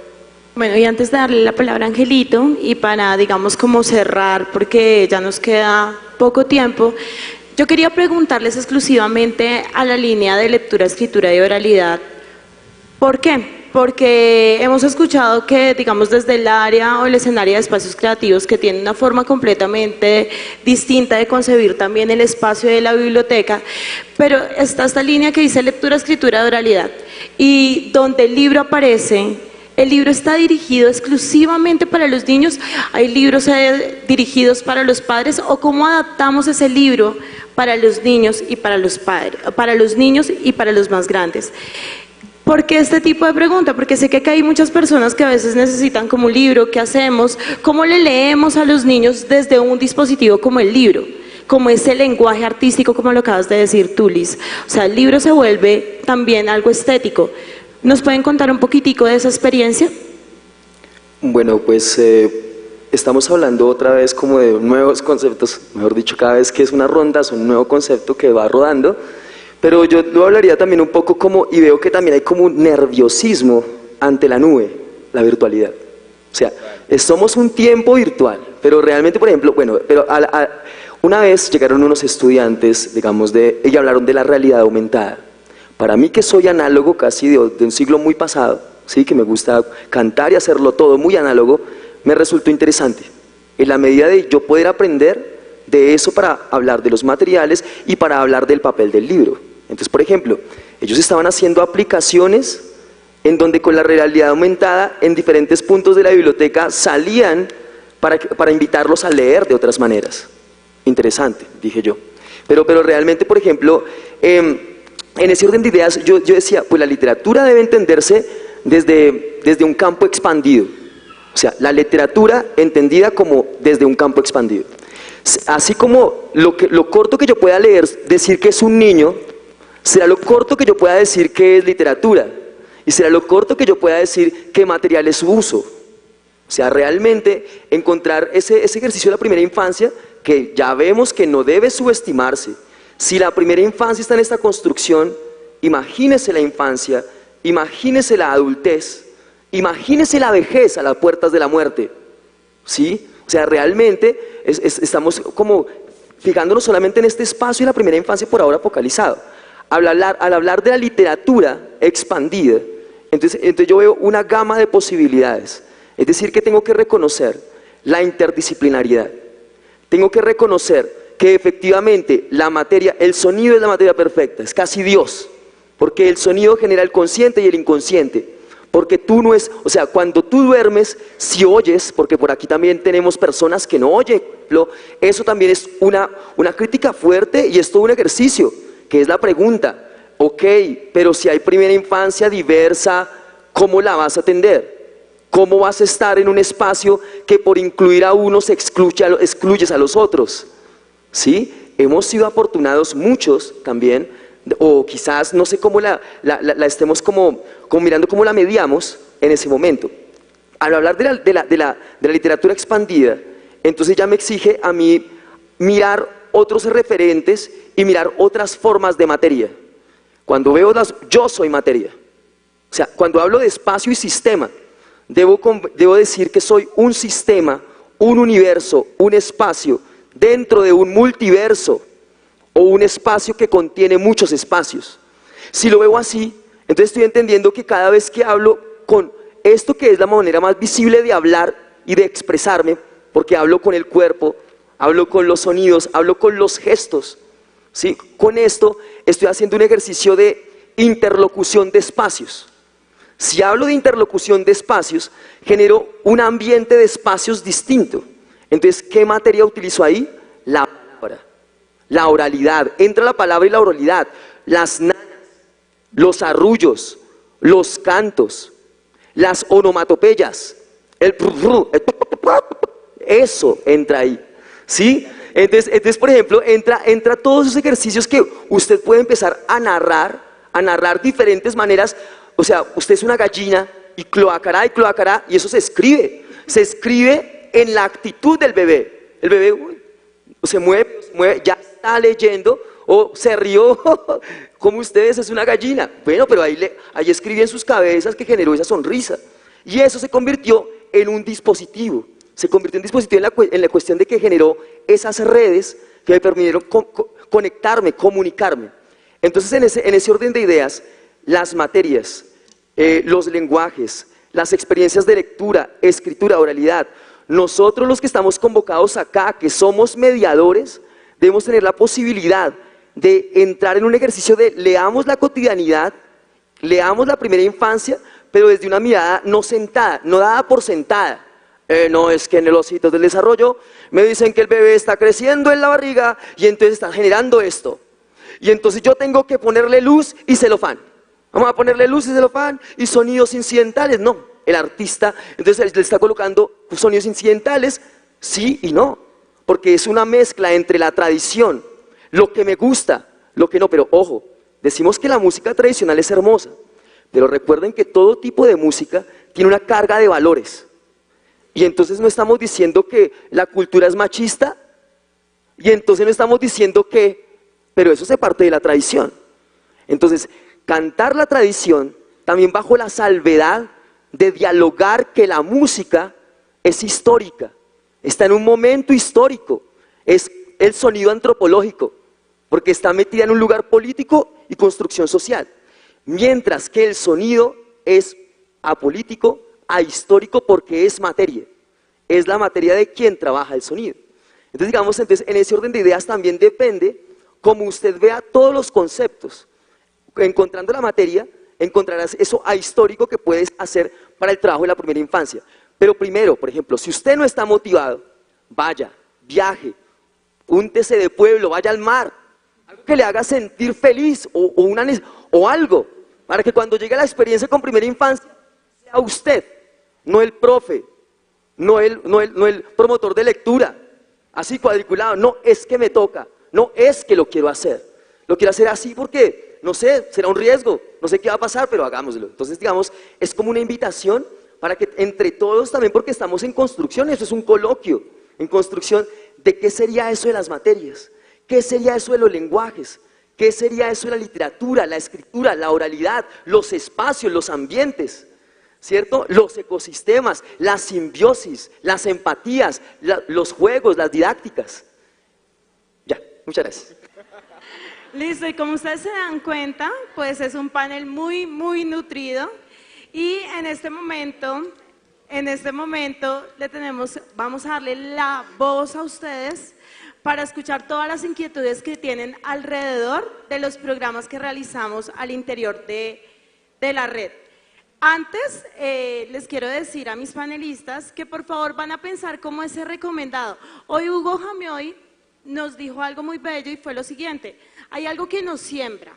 Bueno, y antes de darle la palabra a Angelito, y para, digamos, como cerrar, porque ya nos queda poco tiempo, yo quería preguntarles exclusivamente a la línea de lectura, escritura y oralidad, ¿por qué? Porque hemos escuchado que, digamos, desde el área o el escenario de espacios creativos, que tiene una forma completamente distinta de concebir también el espacio de la biblioteca, pero está esta línea que dice lectura, escritura y oralidad, y donde el libro aparece. ¿El libro está dirigido exclusivamente para los niños? ¿Hay libros dirigidos para los padres? ¿O cómo adaptamos ese libro para los niños y para los padres, para los niños y para los más grandes? ¿Por qué este tipo de pregunta? Porque sé que acá hay muchas personas que a veces necesitan como un libro. ¿Qué hacemos? ¿Cómo le leemos a los niños desde un dispositivo como el libro? Como ese lenguaje artístico, como lo acabas de decir tú, Liz. O sea, el libro se vuelve también algo estético. ¿Nos pueden contar un poquitico de esa experiencia? Bueno, pues estamos hablando otra vez como de nuevos conceptos, mejor dicho, cada vez que es una ronda es un nuevo concepto que va rodando, pero yo lo hablaría también un poco como, y veo que también hay como un nerviosismo ante la nube, la virtualidad. O sea, somos un tiempo virtual, pero realmente, por ejemplo, bueno, pero una vez llegaron unos estudiantes, digamos, y hablaron de la realidad aumentada. Para mí, que soy análogo casi de un siglo muy pasado, ¿sí? Que me gusta cantar y hacerlo todo muy análogo, me resultó interesante. En la medida de yo poder aprender de eso para hablar de los materiales y para hablar del papel del libro. Entonces, por ejemplo, ellos estaban haciendo aplicaciones en donde con la realidad aumentada en diferentes puntos de la biblioteca salían para invitarlos a leer de otras maneras. Interesante, dije yo. Pero realmente, por ejemplo, en ese orden de ideas yo decía, pues la literatura debe entenderse desde un campo expandido. O sea, la literatura entendida como desde un campo expandido. Así como lo corto que yo pueda leer, decir que es un niño, será lo corto que yo pueda decir que es literatura. Y será lo corto que yo pueda decir qué material es su uso. O sea, realmente encontrar ese ejercicio de la primera infancia, que ya vemos que no debe subestimarse. Si la primera infancia está en esta construcción, imagínese la infancia, imagínese la adultez, imagínese la vejez a las puertas de la muerte. ¿Sí? O sea, realmente estamos como fijándonos solamente en este espacio de la primera infancia por ahora focalizado. Al hablar de la literatura expandida, entonces yo veo una gama de posibilidades. Es decir, que tengo que reconocer la interdisciplinariedad. Tengo que reconocer que efectivamente la materia, el sonido es la materia perfecta, es casi Dios, porque el sonido genera el consciente y el inconsciente, porque tú no es, o sea, cuando tú duermes, si oyes, porque por aquí también tenemos personas que no oyen, eso también es una crítica fuerte y es todo un ejercicio, que es la pregunta, ok, pero si hay primera infancia diversa, ¿cómo la vas a atender? ¿Cómo vas a estar en un espacio que por incluir a unos excluyes a los otros? ¿Sí? Hemos sido afortunados muchos también, o quizás no sé cómo la estemos como mirando cómo la mediamos en ese momento. Al hablar de la literatura expandida, entonces ya me exige a mí mirar otros referentes y mirar otras formas de materia. Cuando veo yo soy materia. O sea, cuando hablo de espacio y sistema, debo decir que soy un sistema, un universo, un espacio dentro de un multiverso o un espacio que contiene muchos espacios. Si lo veo así, entonces estoy entendiendo que cada vez que hablo con esto, que es la manera más visible de hablar y de expresarme, porque hablo con el cuerpo, hablo con los sonidos, hablo con los gestos, ¿sí? Con esto estoy haciendo un ejercicio de interlocución de espacios. Si hablo de interlocución de espacios, genero un ambiente de espacios distinto. Entonces, ¿qué materia utilizo ahí? La palabra, la oralidad. Entra la palabra y la oralidad. Las nanas, los arrullos, los cantos, las onomatopeyas, eso entra ahí. ¿Sí? Entonces, por ejemplo, entra todos esos ejercicios que usted puede empezar a narrar diferentes maneras. O sea, usted es una gallina y cloacará, y eso se escribe en la actitud del bebé. El bebé se mueve, ya está leyendo, o se rió, como ustedes, es una gallina. Bueno, pero ahí escribí en sus cabezas que generó esa sonrisa. Y eso se convirtió en un dispositivo, se convirtió en dispositivo en la cuestión de que generó esas redes que me permitieron conectarme, comunicarme. Entonces, en ese orden de ideas, las materias, los lenguajes, las experiencias de lectura, escritura, oralidad, nosotros los que estamos convocados acá, que somos mediadores, debemos tener la posibilidad de entrar en un ejercicio de leamos la cotidianidad, leamos la primera infancia, pero desde una mirada no sentada, no dada por sentada. No, es que en los hitos del desarrollo me dicen que el bebé está creciendo en la barriga y entonces están generando esto. Y entonces yo tengo que ponerle luz y celofán. Vamos a ponerle luz y celofán y sonidos incidentales. No, el artista entonces le está colocando sonidos incidentales, sí y no. Porque es una mezcla entre la tradición, lo que me gusta, lo que no. Pero ojo, decimos que la música tradicional es hermosa. Pero recuerden que todo tipo de música tiene una carga de valores. Y entonces no estamos diciendo que la cultura es machista, y entonces no estamos diciendo que, pero eso se parte de la tradición. Entonces, cantar la tradición también bajo la salvedad de dialogar que la música es histórica, está en un momento histórico, es el sonido antropológico, porque está metida en un lugar político y construcción social, mientras que el sonido es apolítico, ahistórico, porque es materia, es la materia de quien trabaja el sonido. Entonces, digamos, en ese orden de ideas también depende cómo usted vea todos los conceptos. Encontrando la materia, encontrarás eso ahistórico que puedes hacer para el trabajo de la primera infancia. Pero primero, por ejemplo, si usted no está motivado, vaya, viaje, úntese de pueblo, vaya al mar, algo que le haga sentir feliz o algo, para que cuando llegue la experiencia con primera infancia, sea usted, no el profe, no el promotor de lectura, así cuadriculado, no es que me toca, no es que lo quiero hacer así porque, no sé, será un riesgo, no sé qué va a pasar, pero hagámoslo. Entonces, digamos, es como una invitación para que entre todos también, porque estamos en construcción, eso es un coloquio, en construcción de qué sería eso de las materias, qué sería eso de los lenguajes, qué sería eso de la literatura, la escritura, la oralidad, los espacios, los ambientes, ¿cierto? Los ecosistemas, la simbiosis, las empatías, los juegos, las didácticas. Ya, muchas gracias. Listo, y como ustedes se dan cuenta, pues es un panel muy, muy nutrido. Y en este momento vamos a darle la voz a ustedes para escuchar todas las inquietudes que tienen alrededor de los programas que realizamos al interior de la red. Antes, les quiero decir a mis panelistas que por favor van a pensar cómo ese recomendado. Hoy Hugo Jamioy nos dijo algo muy bello y fue lo siguiente: hay algo que nos siembra,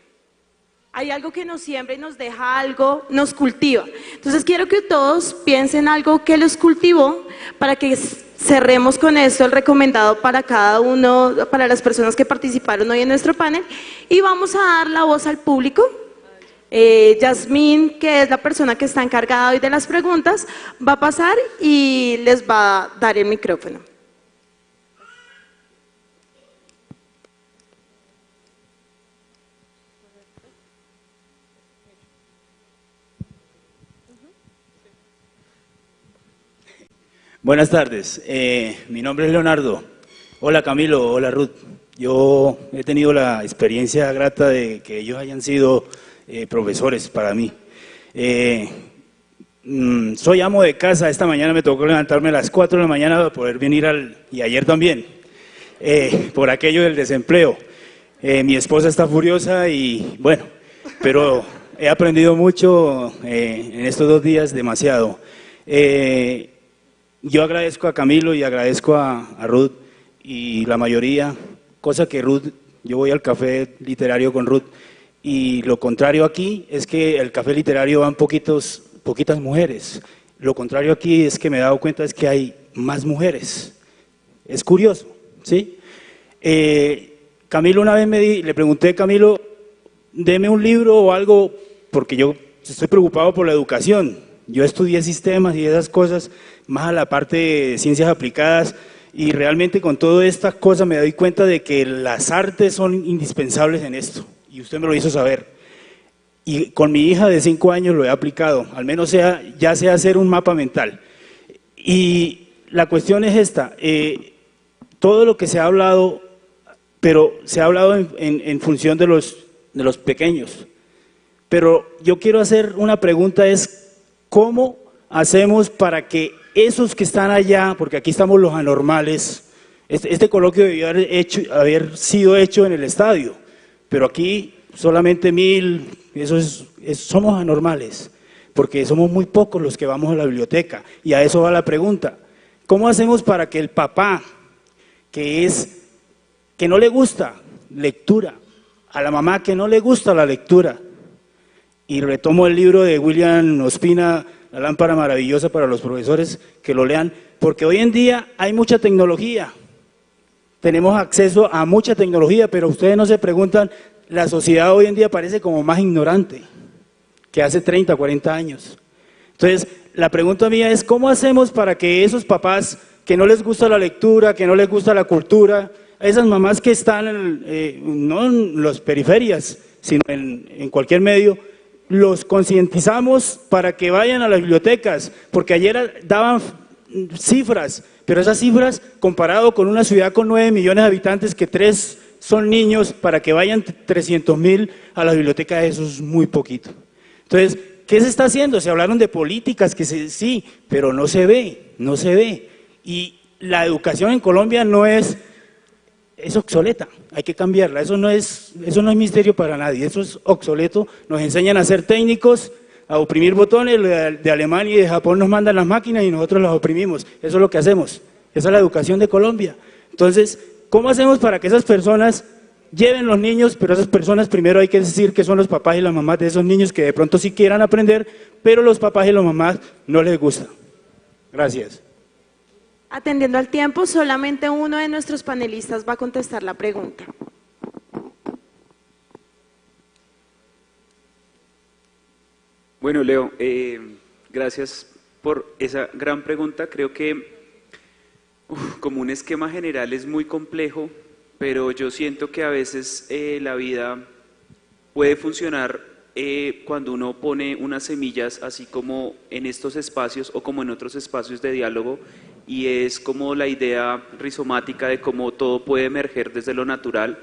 y nos deja algo, nos cultiva. Entonces quiero que todos piensen algo que los cultivó para que cerremos con esto el recomendado para cada uno, para las personas que participaron hoy en nuestro panel, y vamos a dar la voz al público. Yasmín, que es la persona que está encargada hoy de las preguntas, va a pasar y les va a dar el micrófono. Buenas tardes, mi nombre es Leonardo. Hola Camilo, hola Ruth. Yo he tenido la experiencia grata de que ellos hayan sido profesores para mí. Soy amo de casa, esta mañana me tocó levantarme a las 4 de la mañana para poder venir y ayer también, por aquello del desempleo. Mi esposa está furiosa y bueno, pero he aprendido mucho en estos 2 días, demasiado. Yo agradezco a Camilo y agradezco a Ruth y la mayoría, cosa que Ruth, yo voy al café literario con Ruth y lo contrario aquí es que el café literario van poquitas mujeres. Lo contrario aquí es que me he dado cuenta es que hay más mujeres. Es curioso, ¿sí? Camilo una vez le pregunté, Camilo, deme un libro o algo porque yo estoy preocupado por la educación. Yo estudié sistemas y esas cosas, más a la parte de ciencias aplicadas, y realmente con todas estas cosas me doy cuenta de que las artes son indispensables en esto, y usted me lo hizo saber. Y con mi hija de 5 años lo he aplicado, al menos ya sé hacer un mapa mental. Y la cuestión es esta, todo lo que se ha hablado, pero se ha hablado en función de los pequeños. Pero yo quiero hacer una pregunta, es ¿cómo hacemos para que esos que están allá, porque aquí estamos los anormales, este coloquio debió haber sido hecho en el estadio, pero aquí solamente 1000, somos anormales, porque somos muy pocos los que vamos a la biblioteca, y a eso va la pregunta, ¿cómo hacemos para que el papá, que no le gusta lectura, a la mamá que no le gusta la lectura, y retomo el libro de William Ospina, La lámpara maravillosa para los profesores, que lo lean, porque hoy en día hay mucha tecnología, tenemos acceso a mucha tecnología, pero ustedes no se preguntan, la sociedad hoy en día parece como más ignorante que hace 30, 40 años. Entonces, la pregunta mía es, ¿cómo hacemos para que esos papás que no les gusta la lectura, que no les gusta la cultura, esas mamás que están no en las periferias, sino en cualquier medio, los concientizamos para que vayan a las bibliotecas? Porque ayer daban cifras, pero esas cifras comparado con una ciudad con 9 millones de habitantes que 3 son niños, para que vayan 300.000 a las bibliotecas, eso es muy poquito. Entonces, ¿qué se está haciendo? Se hablaron de políticas, sí, pero no se ve. Y la educación en Colombia es obsoleta, hay que cambiarla, eso no es misterio para nadie, eso es obsoleto, nos enseñan a ser técnicos, a oprimir botones, de Alemania y de Japón nos mandan las máquinas y nosotros las oprimimos, eso es lo que hacemos, esa es la educación de Colombia. Entonces, ¿cómo hacemos para que esas personas lleven los niños, pero esas personas primero hay que decir que son los papás y las mamás de esos niños que de pronto sí quieran aprender, pero los papás y las mamás no les gusta? Gracias. Atendiendo al tiempo, solamente uno de nuestros panelistas va a contestar la pregunta. Bueno, Leo, gracias por esa gran pregunta. Creo que como un esquema general es muy complejo, pero yo siento que a veces la vida puede funcionar cuando uno pone unas semillas, así como en estos espacios o como en otros espacios de diálogo, y es como la idea rizomática de cómo todo puede emerger desde lo natural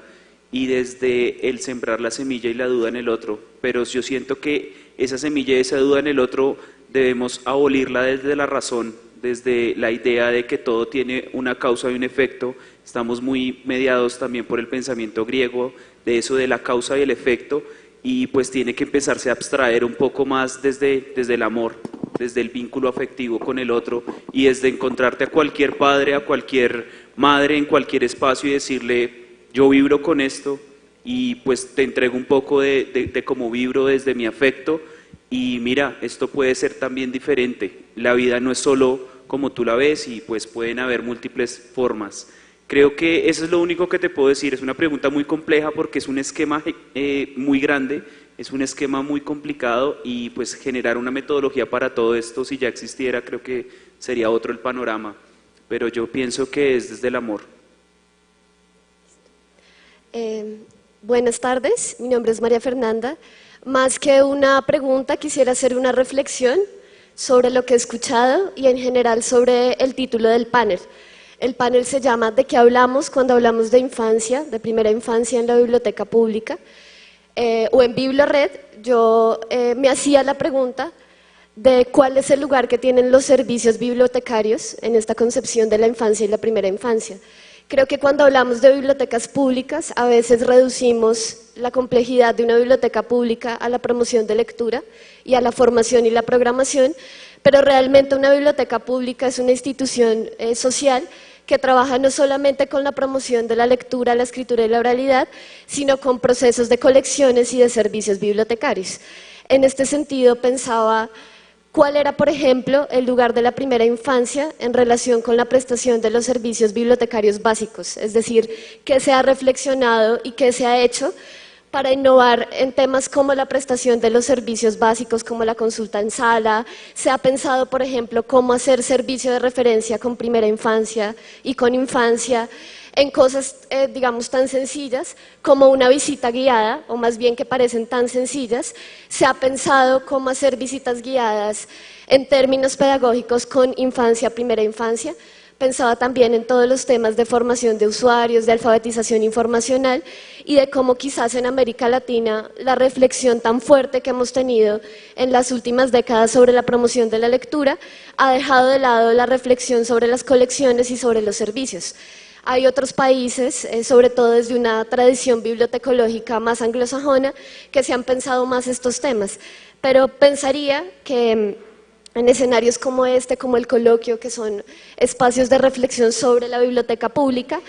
y desde el sembrar la semilla y la duda en el otro. Pero yo siento que esa semilla y esa duda en el otro debemos abolirla desde la razón, desde la idea de que todo tiene una causa y un efecto. Estamos muy mediados también por el pensamiento griego, de eso de la causa y el efecto, y pues tiene que empezarse a abstraer un poco más desde el amor, desde el vínculo afectivo con el otro, y desde encontrarte a cualquier padre, a cualquier madre en cualquier espacio y decirle, yo vibro con esto y pues te entrego un poco de cómo vibro desde mi afecto, y mira, esto puede ser también diferente, la vida no es solo como tú la ves y pues pueden haber múltiples formas. Creo que eso es lo único que te puedo decir. Es una pregunta muy compleja porque es un esquema muy grande, es un esquema muy complicado, y pues generar una metodología para todo esto, si ya existiera, creo que sería otro el panorama, pero yo pienso que es desde el amor. Buenas tardes, mi nombre es María Fernanda. Más que una pregunta, quisiera hacer una reflexión sobre lo que he escuchado y en general sobre el título del panel. El panel se llama ¿De qué hablamos cuando hablamos de infancia, de primera infancia en la biblioteca pública? O en BiblioRed, yo me hacía la pregunta de cuál es el lugar que tienen los servicios bibliotecarios en esta concepción de la infancia y la primera infancia. Creo que cuando hablamos de bibliotecas públicas, a veces reducimos la complejidad de una biblioteca pública a la promoción de lectura y a la formación y la programación, pero realmente una biblioteca pública es una institución social que trabaja no solamente con la promoción de la lectura, la escritura y la oralidad, sino con procesos de colecciones y de servicios bibliotecarios. En este sentido, pensaba cuál era, por ejemplo, el lugar de la primera infancia en relación con la prestación de los servicios bibliotecarios básicos, es decir, qué se ha reflexionado y qué se ha hecho para innovar en temas como la prestación de los servicios básicos, como la consulta en sala. Se ha pensado, por ejemplo, cómo hacer servicio de referencia con primera infancia y con infancia. en cosas, digamos, tan sencillas como una visita guiada, o más bien que parecen tan sencillas. Se ha pensado cómo hacer visitas guiadas en términos pedagógicos con infancia, primera infancia. Pensaba también en todos los temas de formación de usuarios, de alfabetización informacional y de cómo quizás en América Latina la reflexión tan fuerte que hemos tenido en las últimas décadas sobre la promoción de la lectura ha dejado de lado la reflexión sobre las colecciones y sobre los servicios. Hay otros países, sobre todo desde una tradición bibliotecológica más anglosajona, que se han pensado más estos temas, pero pensaría que en escenarios como este, como el coloquio, que son espacios de reflexión sobre la biblioteca pública,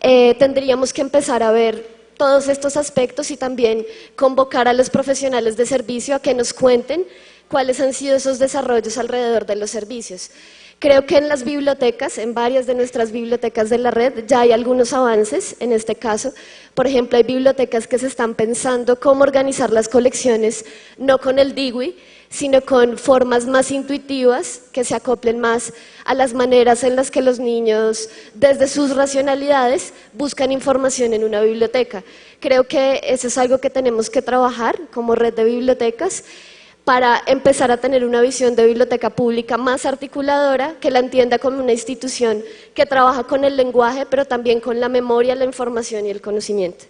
tendríamos que empezar a ver todos estos aspectos y también convocar a los profesionales de servicio a que nos cuenten cuáles han sido esos desarrollos alrededor de los servicios. Creo que en las bibliotecas, en varias de nuestras bibliotecas de la red, ya hay algunos avances en este caso. Por ejemplo, hay bibliotecas que se están pensando cómo organizar las colecciones, no con el DIWI, sino con formas más intuitivas que se acoplen más a las maneras en las que los niños, desde sus racionalidades, buscan información en una biblioteca. Creo que eso es algo que tenemos que trabajar como red de bibliotecas para empezar a tener una visión de biblioteca pública más articuladora, que la entienda como una institución que trabaja con el lenguaje, pero también con la memoria, la información y el conocimiento.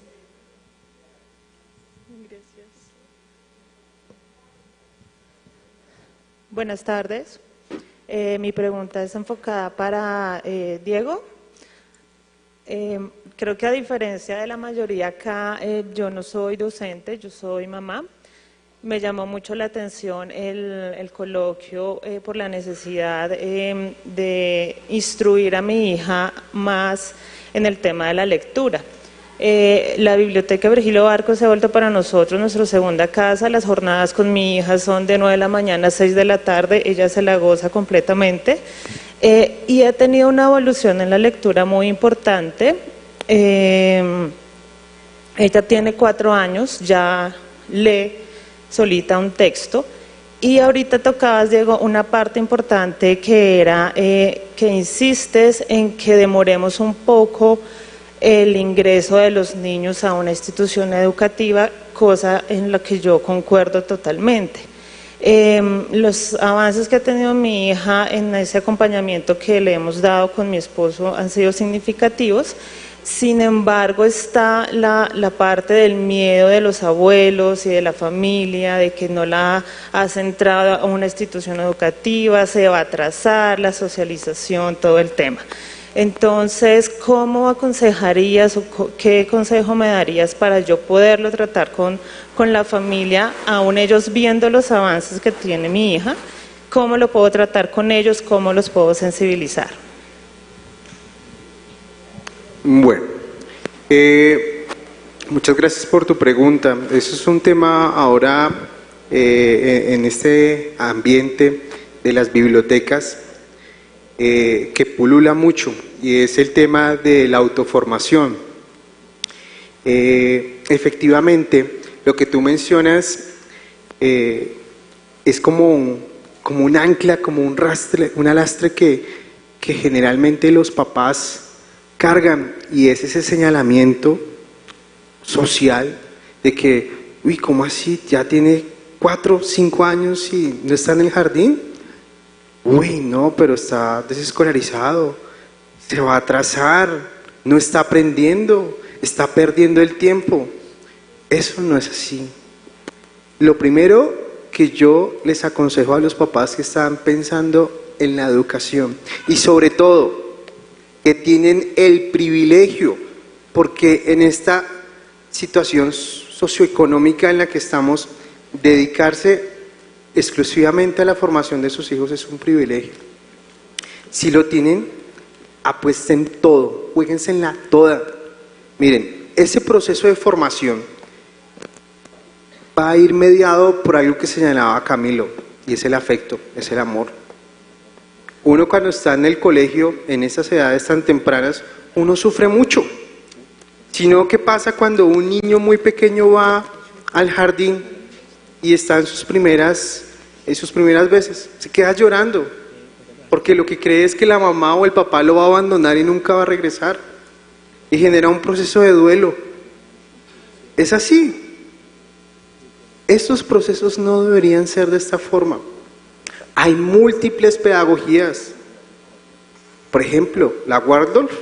Buenas tardes. Mi pregunta es enfocada para Diego. Creo que a diferencia de la mayoría acá, yo no soy docente, yo soy mamá. Me llamó mucho la atención el coloquio por la necesidad de instruir a mi hija más en el tema de la lectura. La biblioteca Virgilio Barcos se ha vuelto para nosotros nuestra segunda casa. Las jornadas con mi hija son de 9 de la mañana a 6 de la tarde, ella se la goza completamente y ha tenido una evolución en la lectura muy importante. Ella tiene 4 años, ya lee solita un texto. Y ahorita tocabas, Diego, una parte importante que era que insistes en que demoremos un poco el ingreso de los niños a una institución educativa, cosa en la que yo concuerdo totalmente. Los avances que ha tenido mi hija en ese acompañamiento que le hemos dado con mi esposo han sido significativos. Sin embargo, está la parte del miedo de los abuelos y de la familia, de que no la has entrado a una institución educativa, se va a atrasar la socialización, todo el tema. Entonces, ¿cómo aconsejarías o qué consejo me darías para yo poderlo tratar con la familia, aún ellos viendo los avances que tiene mi hija? ¿Cómo lo puedo tratar con ellos? ¿Cómo los puedo sensibilizar? Bueno, muchas gracias por tu pregunta. Eso es un tema ahora en este ambiente de las bibliotecas que pulula mucho, y es el tema de la autoformación. Efectivamente, lo que tú mencionas es como un ancla, como un lastre que generalmente los papás cargan, y es ese señalamiento social de que, uy, ¿cómo así? Ya tiene 4 o 5 años y no está en el jardín. Uy, no, pero está desescolarizado, se va a atrasar, no está aprendiendo, está perdiendo el tiempo. Eso no es así. Lo primero que yo les aconsejo a los papás que están pensando en la educación, y sobre todo que tienen el privilegio, porque en esta situación socioeconómica en la que estamos, dedicarse exclusivamente a la formación de sus hijos es un privilegio. Si lo tienen, apuesten todo, juéguensela toda. Miren, ese proceso de formación va a ir mediado por algo que señalaba Camilo, y es el afecto, es el amor. Uno cuando está en el colegio, en esas edades tan tempranas, uno sufre mucho. Sino, ¿qué pasa cuando un niño muy pequeño va al jardín y está en sus primeras veces? Se queda llorando, porque lo que cree es que la mamá o el papá lo va a abandonar y nunca va a regresar. y genera un proceso de duelo. Es así. Estos procesos no deberían ser de esta forma. Hay múltiples pedagogías. Por ejemplo, la Waldorf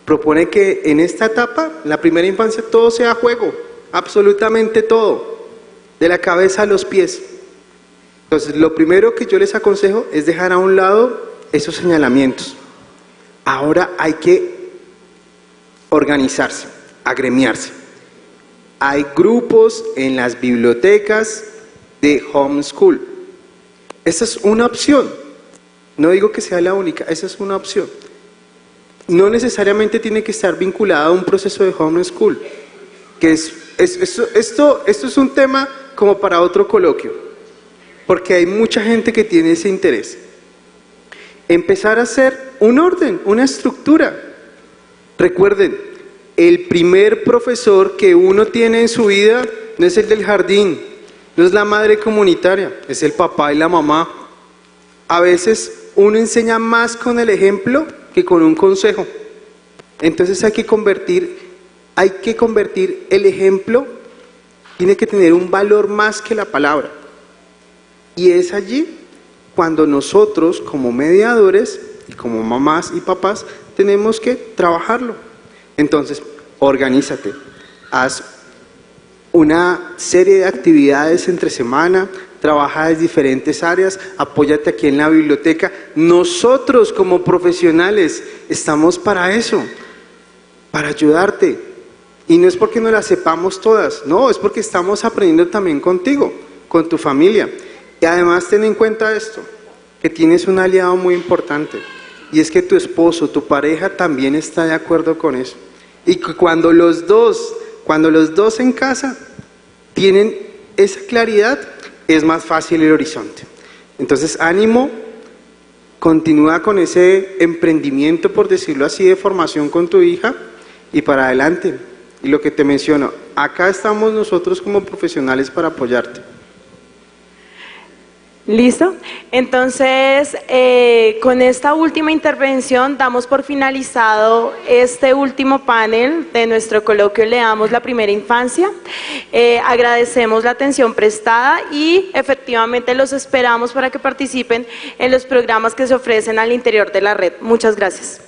propone que en esta etapa, la primera infancia, todo sea juego, absolutamente todo, de la cabeza a los pies. Entonces, lo primero que yo les aconsejo es dejar a un lado esos señalamientos. Ahora hay que organizarse, agremiarse. Hay grupos en las bibliotecas de homeschool. Esa es una opción. No digo que sea la única, esa es una opción. No necesariamente tiene que estar vinculada a un proceso de homeschool, que esto es un tema como para otro coloquio, porque hay mucha gente que tiene ese interés. Empezar a hacer un orden, una estructura. Recuerden, el primer profesor que uno tiene en su vida no es el del jardín, no es la madre comunitaria, es el papá y la mamá. A veces uno enseña más con el ejemplo que con un consejo. Entonces hay que convertir el ejemplo, tiene que tener un valor más que la palabra. Y es allí cuando nosotros como mediadores y como mamás y papás tenemos que trabajarlo. Entonces, organízate, haz una serie de actividades entre semana, trabaja en diferentes áreas, apóyate aquí en la biblioteca. Nosotros como profesionales estamos para eso, para ayudarte. Y no es porque no las sepamos todas, no, es porque estamos aprendiendo también contigo, con tu familia. Y además ten en cuenta esto, que tienes un aliado muy importante, y es que tu esposo, tu pareja también está de acuerdo con eso. Y cuando los dos en casa tienen esa claridad, es más fácil el horizonte. Entonces, ánimo, continúa con ese emprendimiento, por decirlo así, de formación con tu hija y para adelante. Y lo que te menciono, acá estamos nosotros como profesionales para apoyarte. ¿Listo? Entonces, con esta última intervención damos por finalizado este último panel de nuestro coloquio Leamos la Primera Infancia. Agradecemos la atención prestada y efectivamente los esperamos para que participen en los programas que se ofrecen al interior de la red. Muchas gracias.